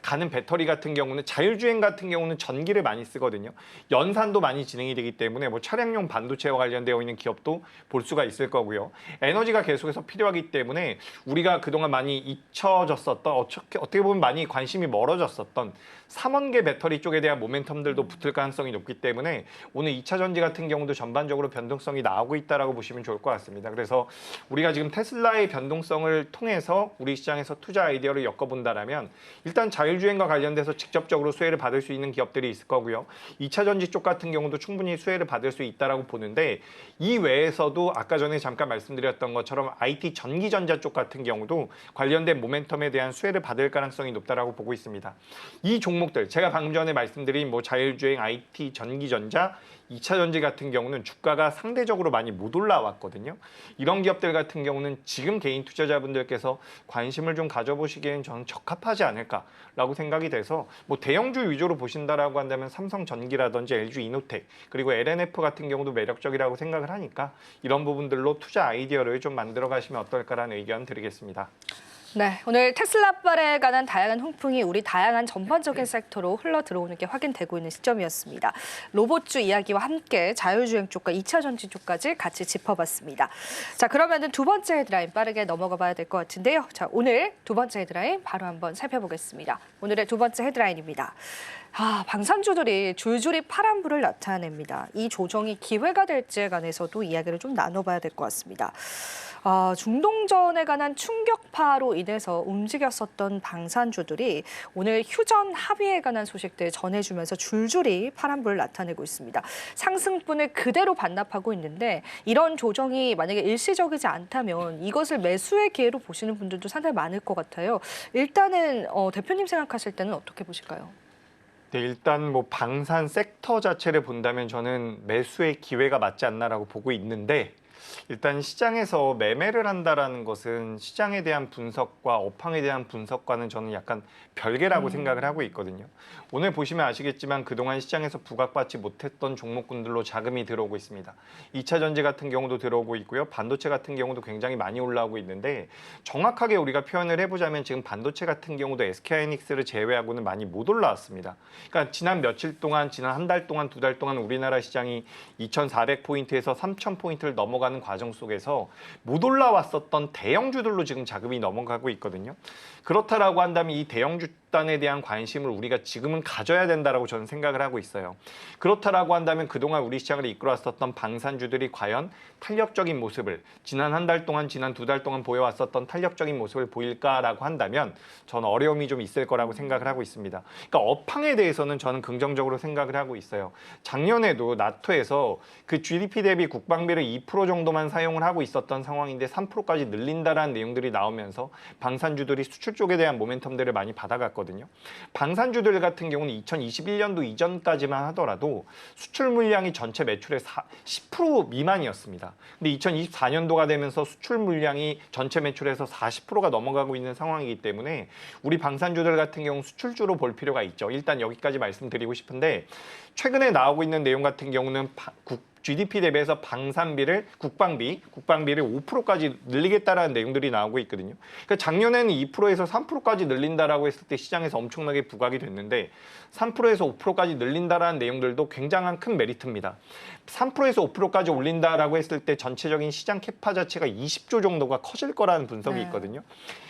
가는 배터리 같은 경우는 자율주행 같은 경우는 전기를 많이 쓰거든요. 연산도 많이 진행이 되기 때문에 뭐 차량용 반도체와 관련되어 있는 기업도 볼 수가 있을 거고요. 에너지가 계속해서 필요하기 때문에 우리가 그동안 많이 잊혀졌었던 어떻게 보면 많이 관심이 멀어졌었던 삼원계 배터리 쪽에 대한 모멘텀들도 붙을 가능성이 높기 때문에 오늘 2차 전지 같은 경우도 전반적으로 변동성이 나오고 있다라고 보시면 좋을 것 같습니다. 그래서 우리가 지금 테슬라의 변동성을 통해서 우리 시장에서 투자 아이디어를 엮어본다라면 일단 자율주행과 관련돼서 직접적으로 수혜를 받을 수 있는 기업들이 있을 거고요. 2차 전지 쪽 같은 경우도 충분히 수혜를 받을 수 있다라고 보는데 이 외에서도 아까 전에 잠깐 말씀드렸던 것처럼 IT 전기전자 쪽 같은 경우도 관련된 모멘텀에 대한 수혜를 받을 가능성이 높다라고 보고 있습니다. 이 종목들 제가 방금 전에 말씀드린 뭐 자율주행, IT, 전기전자, 2차 전지 같은 경우는 주가가 상대적으로 많이 못 올라왔거든요. 이런 기업들 같은 경우는 지금 개인 투자자분들께서 관심을 좀 가져보시기에는 저는 적합하지 않을까라고 생각이 돼서 뭐 대형주 위주로 보신다라고 한다면 삼성전기라든지 LG이노텍 그리고 LNF 같은 경우도 매력적이라고 생각을 하니까 이런 부분들로 투자 아이디어를 좀 만들어 가시면 어떨까라는 의견 드리겠습니다. 네, 오늘 테슬라발에 관한 다양한 훈풍이 우리 다양한 전반적인 섹터로 흘러 들어오는 게 확인되고 있는 시점이었습니다. 로봇주 이야기와 함께 자율주행 쪽과 2차 전지 쪽까지 같이 짚어봤습니다. 자, 그러면은 두 번째 헤드라인 빠르게 넘어가 봐야 될 것 같은데요. 자, 오늘 두 번째 헤드라인 바로 한번 살펴보겠습니다. 오늘의 두 번째 헤드라인입니다. 방산주들이 줄줄이 파란불을 나타냅니다. 이 조정이 기회가 될지에 관해서도 이야기를 좀 나눠봐야 될 것 같습니다. 중동전에 관한 충격파로 인해서 움직였었던 방산주들이 오늘 휴전 합의에 관한 소식들 전해주면서 줄줄이 파란불을 나타내고 있습니다. 상승분을 그대로 반납하고 있는데 이런 조정이 만약에 일시적이지 않다면 이것을 매수의 기회로 보시는 분들도 상당히 많을 것 같아요. 일단은 대표님 생각하실 때는 어떻게 보실까요? 네, 일단 뭐 방산 섹터 자체를 본다면 저는 매수의 기회가 맞지 않나라고 보고 있는데 일단 시장에서 매매를 한다라는 것은 시장에 대한 분석과 업황에 대한 분석과는 저는 약간 별개라고 생각을 하고 있거든요. 오늘 보시면 아시겠지만 그동안 시장에서 부각받지 못했던 종목군들로 자금이 들어오고 있습니다. 2차 전지 같은 경우도 들어오고 있고요. 반도체 같은 경우도 굉장히 많이 올라오고 있는데 정확하게 우리가 표현을 해보자면 지금 반도체 같은 경우도 SK하이닉스를 제외하고는 많이 못 올라왔습니다. 그러니까 지난 며칠 동안, 지난 한 달 동안, 두 달 동안 우리나라 시장이 2,400포인트에서 3,000포인트를 넘어가는 과정 속에서 못 올라왔었던 대형주들로 지금 자금이 넘어가고 있거든요. 그렇다라고 한다면 이 대형주 단에 대한 관심을 우리가 지금은 가져야 된다라고 저는 생각을 하고 있어요. 그렇다라고 한다면 그동안 우리 시장을 이끌어왔었던 방산주들이 과연 탄력적인 모습을 지난 한 달 동안, 지난 두 달 동안 보여왔었던 탄력적인 모습을 보일까라고 한다면 저는 어려움이 좀 있을 거라고 생각을 하고 있습니다. 그러니까 업황에 대해서는 저는 긍정적으로 생각을 하고 있어요. 작년에도 나토에서 그 GDP 대비 국방비를 2% 정도만 사용을 하고 있었던 상황인데 3%까지 늘린다라는 내용들이 나오면서 방산주들이 수출 쪽에 대한 모멘텀들을 많이 받아갔거든요. 방산주들 같은 경우는 2021년도 이전까지만 하더라도 수출 물량이 전체 매출의 10% 미만이었습니다. 근데 2024년도가 되면서 수출 물량이 전체 매출에서 40%가 넘어가고 있는 상황이기 때문에 우리 방산주들 같은 경우 수출주로 볼 필요가 있죠. 일단 여기까지 말씀드리고 싶은데 최근에 나오고 있는 내용 같은 경우는 GDP 대비해서 국방비를 5%까지 늘리겠다라는 내용들이 나오고 있거든요. 그러니까 작년에는 2%에서 3%까지 늘린다라고 했을 때 시장에서 엄청나게 부각이 됐는데 3%에서 5%까지 늘린다라는 내용들도 굉장한 큰 메리트입니다. 3%에서 5%까지 올린다라고 했을 때 전체적인 시장 캐파 자체가 20조 정도가 커질 거라는 분석이 있거든요.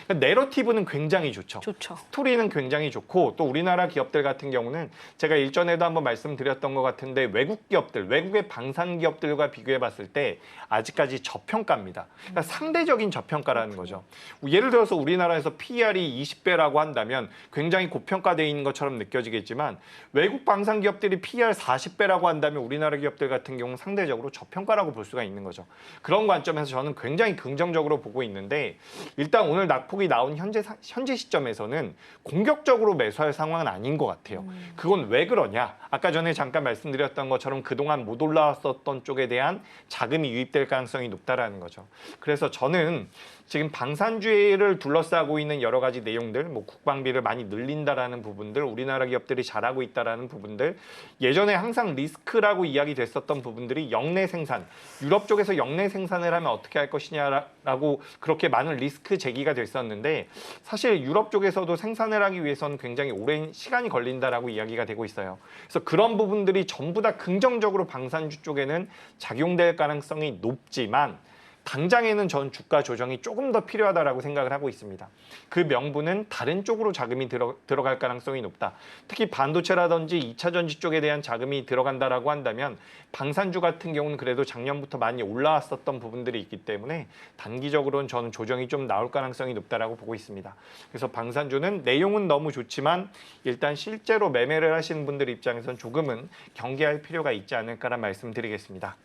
그러니까 내러티브는 굉장히 좋죠. 스토리는 굉장히 좋고 또 우리나라 기업들 같은 경우는 제가 일전에도 한번 말씀드렸던 것 같은데 외국 기업들, 외국의 방산 기업들과 비교해 봤을 때 아직까지 저평가입니다. 그러니까 상대적인 저평가라는 거죠. 예를 들어서 우리나라에서 PER이 20배라고 한다면 굉장히 고평가되어 있는 것처럼 느껴지겠지만 외국 방산 기업들이 PER 40배라고 한다면 우리나라 기업들 같은 경우는 상대적으로 저평가라고 볼 수가 있는 거죠. 그런 관점에서 저는 굉장히 긍정적으로 보고 있는데 일단 오늘 낙폭이 나온 현재 시점에서는 공격적으로 매수할 상황은 아닌 것 같아요. 그건 왜 그러냐? 아까 전에 잠깐 말씀드렸던 것처럼 그동안 못 올라왔었던 쪽에 대한 자금이 유입될 가능성이 높다라는 거죠. 그래서 저는 지금 방산주의를 둘러싸고 있는 여러 가지 내용들, 뭐 국방비를 많이 늘린다라는 부분들, 우리나라 기업들이 잘하고 있다라는 부분들, 예전에 항상 리스크라고 이야기됐었던 부분들이 영내 생산, 유럽 쪽에서 영내 생산을 하면 어떻게 할 것이냐라고 그렇게 많은 리스크 제기가 됐었는데 사실 유럽 쪽에서도 생산을 하기 위해서는 굉장히 오랜 시간이 걸린다라고 이야기가 되고 있어요. 그래서 그런 부분들이 전부 다 긍정적으로 방산주 쪽에는 작용될 가능성이 높지만 당장에는 전 주가 조정이 조금 더 필요하다라고 생각을 하고 있습니다. 그 명분은 다른 쪽으로 자금이 들어갈 가능성이 높다. 특히 반도체라든지 2차 전지 쪽에 대한 자금이 들어간다라고 한다면 방산주 같은 경우는 그래도 작년부터 많이 올라왔었던 부분들이 있기 때문에 단기적으로는 저는 조정이 좀 나올 가능성이 높다라고 보고 있습니다. 그래서 방산주는 내용은 너무 좋지만 일단 실제로 매매를 하시는 분들 입장에서는 조금은 경계할 필요가 있지 않을까라는 말씀드리겠습니다.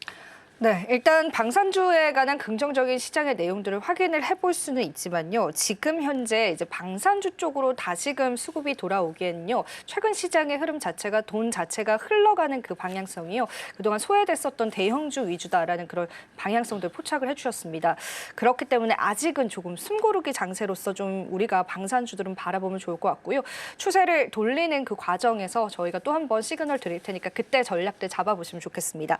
네, 일단 방산주에 관한 긍정적인 시장의 내용들을 확인을 해볼 수는 있지만요. 지금 현재 이제 방산주 쪽으로 다시금 수급이 돌아오기에는요. 최근 시장의 흐름 자체가 돈 자체가 흘러가는 그 방향성이요. 그동안 소외됐었던 대형주 위주다라는 그런 방향성들 포착을 해주셨습니다. 그렇기 때문에 아직은 조금 숨고르기 장세로서 좀 우리가 방산주들은 바라보면 좋을 것 같고요. 추세를 돌리는 그 과정에서 저희가 또 한 번 시그널 드릴 테니까 그때 전략들 잡아보시면 좋겠습니다.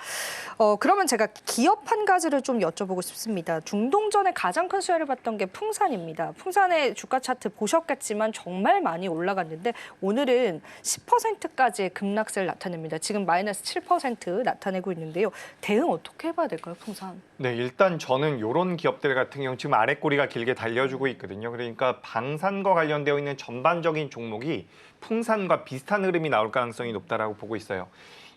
그러면 제가 기업 한 가지를 좀 여쭤보고 싶습니다. 중동 전에 가장 큰 수혜를 봤던 게 풍산입니다. 풍산의 주가 차트 보셨겠지만 정말 많이 올라갔는데 오늘은 10%까지의 급락세를 나타냅니다. 지금 마이너스 7% 나타내고 있는데요. 대응 어떻게 해봐야 될까요, 풍산? 네, 일단 저는 이런 기업들 같은 경우 지금 아래 꼬리가 길게 달려주고 있거든요. 그러니까 방산과 관련되어 있는 전반적인 종목이 풍산과 비슷한 흐름이 나올 가능성이 높다라고 보고 있어요.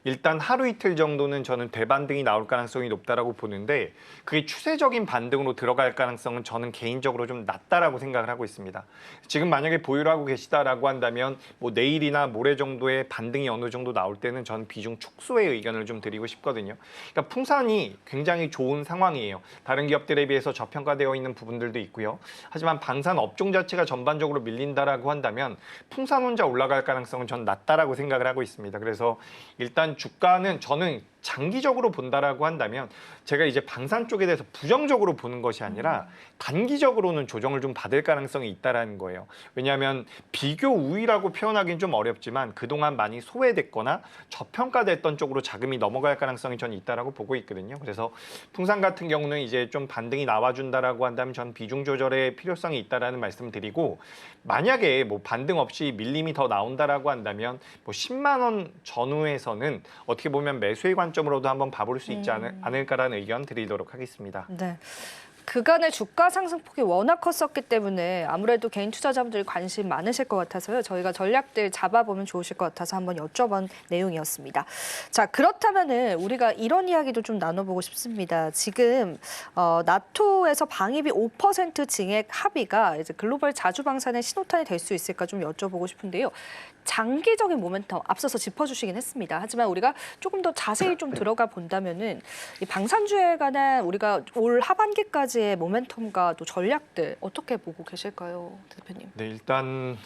일단 하루 이틀 정도는 저는 대반등이 나올 가능성이 높다라고 보는데 그게 추세적인 반등으로 들어갈 가능성은 저는 개인적으로 좀 낮다라고 생각을 하고 있습니다. 지금 만약에 보유를 하고 계시다라고 한다면 뭐 내일이나 모레 정도의 반등이 어느 정도 나올 때는 저는 비중 축소의 의견을 좀 드리고 싶거든요. 그러니까 풍산이 굉장히 좋은 상황이에요. 다른 기업들에 비해서 저평가되어 있는 부분들도 있고요. 하지만 방산 업종 자체가 전반적으로 밀린다라고 한다면 풍산 혼자 올라갈 가능성은 전 낮다라고 생각을 하고 있습니다. 그래서 일단 주가는 저는 장기적으로 본다라고 한다면 제가 이제 방산 쪽에 대해서 부정적으로 보는 것이 아니라 단기적으로는 조정을 좀 받을 가능성이 있다라는 거예요. 왜냐하면 비교 우위라고 표현하기는 좀 어렵지만 그동안 많이 소외됐거나 저평가됐던 쪽으로 자금이 넘어갈 가능성이 저는 있다라고 보고 있거든요. 그래서 풍산 같은 경우는 이제 좀 반등이 나와준다라고 한다면 전 비중 조절의 필요성이 있다라는 말씀을 드리고 만약에 뭐 반등 없이 밀림이 더 나온다라고 한다면 뭐 10만 원 전후에서는 어떻게 보면 매수의 관점으로도 한번 봐볼 수 있지 않을까라는 의견 드리도록 하겠습니다. 네. 그간의 주가 상승폭이 워낙 컸었기 때문에 아무래도 개인 투자자분들이 관심 많으실 것 같아서요. 저희가 전략들 잡아보면 좋으실 것 같아서 한번 여쭤본 내용이었습니다. 자, 그렇다면은 우리가 이런 이야기도 좀 나눠보고 싶습니다. 지금 나토에서 방위비 5% 증액 합의가 이제 글로벌 자주방산의 신호탄이 될 수 있을까 좀 여쭤보고 싶은데요. 장기적인 모멘텀 앞서서 짚어주시긴 했습니다. 하지만 우리가 조금 더 자세히 좀 들어가 본다면은 이 방산주에 관한 우리가 올 하반기까지의 모멘텀과 또 전략들 어떻게 보고 계실까요, 대표님? 네, 일단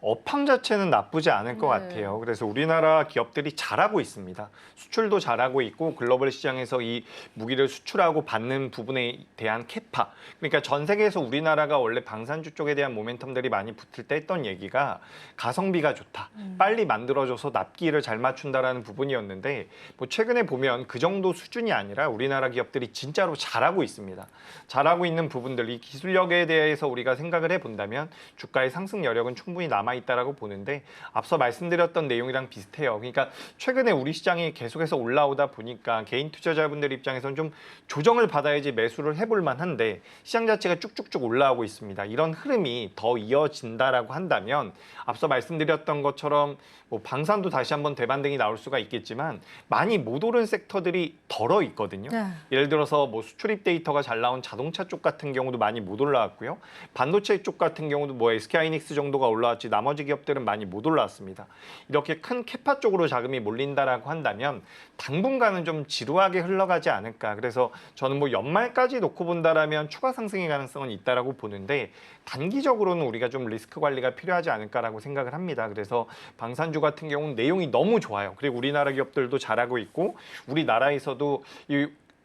업황 자체는 나쁘지 않을 것 네. 같아요. 그래서 우리나라 기업들이 잘하고 있습니다. 수출도 잘하고 있고 글로벌 시장에서 이 무기를 수출하고 받는 부분에 대한 캐파. 그러니까 전 세계에서 우리나라가 원래 방산주 쪽에 대한 모멘텀들이 많이 붙을 때 했던 얘기가 가성비가 좋다. 빨리 만들어줘서 납기를 잘 맞춘다라는 부분이었는데 뭐 최근에 보면 그 정도 수준이 아니라 우리나라 기업들이 진짜로 잘하고 있습니다. 잘하고 있는 부분들, 이 기술력에 대해서 우리가 생각을 해본다면 주가의 상승 여력은 충분히 남아있다라고 보는데 앞서 말씀드렸던 내용이랑 비슷해요. 그러니까 최근에 우리 시장이 계속해서 올라오다 보니까 개인 투자자분들 입장에서는 좀 조정을 받아야지 매수를 해볼 만한데 시장 자체가 쭉쭉쭉 올라오고 있습니다. 이런 흐름이 더 이어진다라고 한다면 앞서 말씀드렸던 것처럼 뭐 방산도 다시 한번 대반등이 나올 수가 있겠지만 많이 못 오른 섹터들이 덜어 있거든요. 네. 예를 들어서 뭐 수출입 데이터가 잘 나온 자동차 쪽 같은 경우도 많이 못 올라왔고요. 반도체 쪽 같은 경우도 뭐 SK하이닉스 정도가 올라왔지 나머지 기업들은 많이 못 올라왔습니다. 이렇게 큰 캐파 쪽으로 자금이 몰린다라고 한다면 당분간은 좀 지루하게 흘러가지 않을까. 그래서 저는 뭐 연말까지 놓고 본다라면 추가 상승의 가능성은 있다라고 보는데 단기적으로는 우리가 좀 리스크 관리가 필요하지 않을까라고 생각을 합니다. 그래서 방산주 같은 경우는 내용이 너무 좋아요. 그리고 우리나라 기업들도 잘하고 있고 우리나라에서도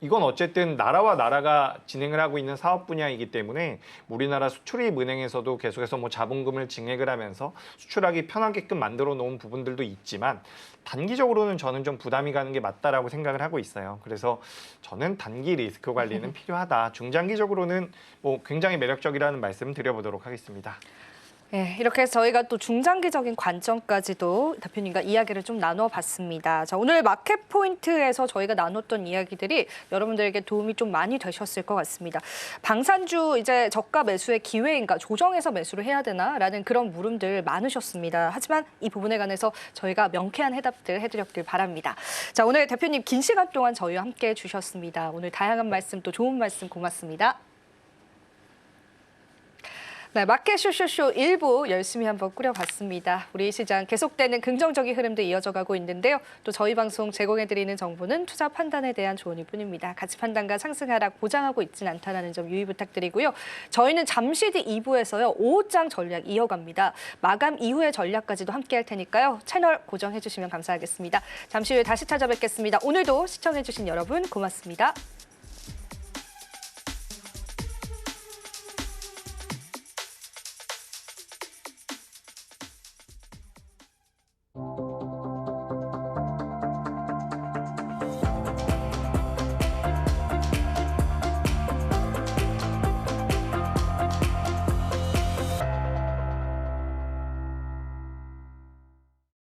이건 어쨌든 나라와 나라가 진행을 하고 있는 사업 분야이기 때문에 우리나라 수출입은행에서도 계속해서 뭐 자본금을 증액을 하면서 수출하기 편하게끔 만들어 놓은 부분들도 있지만 단기적으로는 저는 좀 부담이 가는 게 맞다라고 생각을 하고 있어요. 그래서 저는 단기 리스크 관리는 필요하다. 중장기적으로는 뭐 굉장히 매력적이라는 말씀 드려보도록 하겠습니다. 네, 이렇게 해서 저희가 또 중장기적인 관점까지도 대표님과 이야기를 좀 나눠봤습니다. 자, 오늘 마켓 포인트에서 저희가 나눴던 이야기들이 여러분들에게 도움이 좀 많이 되셨을 것 같습니다. 방산주 이제 저가 매수의 기회인가, 조정해서 매수를 해야 되나라는 그런 물음들 많으셨습니다. 하지만 이 부분에 관해서 저희가 명쾌한 해답들 해드렸길 바랍니다. 자, 오늘 대표님 긴 시간 동안 저희와 함께 해주셨습니다. 오늘 다양한 말씀 또 좋은 말씀 고맙습니다. 네, 마켓 쇼쇼쇼 1부 열심히 한번 꾸려봤습니다. 우리 시장 계속되는 긍정적인 흐름도 이어져 가고 있는데요. 또 저희 방송 제공해드리는 정보는 투자 판단에 대한 조언일 뿐입니다. 가치 판단과 상승 하락 보장하고 있지는 않다는 점 유의 부탁드리고요. 저희는 잠시 뒤 2부에서요. 5장 전략 이어갑니다. 마감 이후의 전략까지도 함께 할 테니까요. 채널 고정해 주시면 감사하겠습니다. 잠시 후에 다시 찾아뵙겠습니다. 오늘도 시청해 주신 여러분 고맙습니다.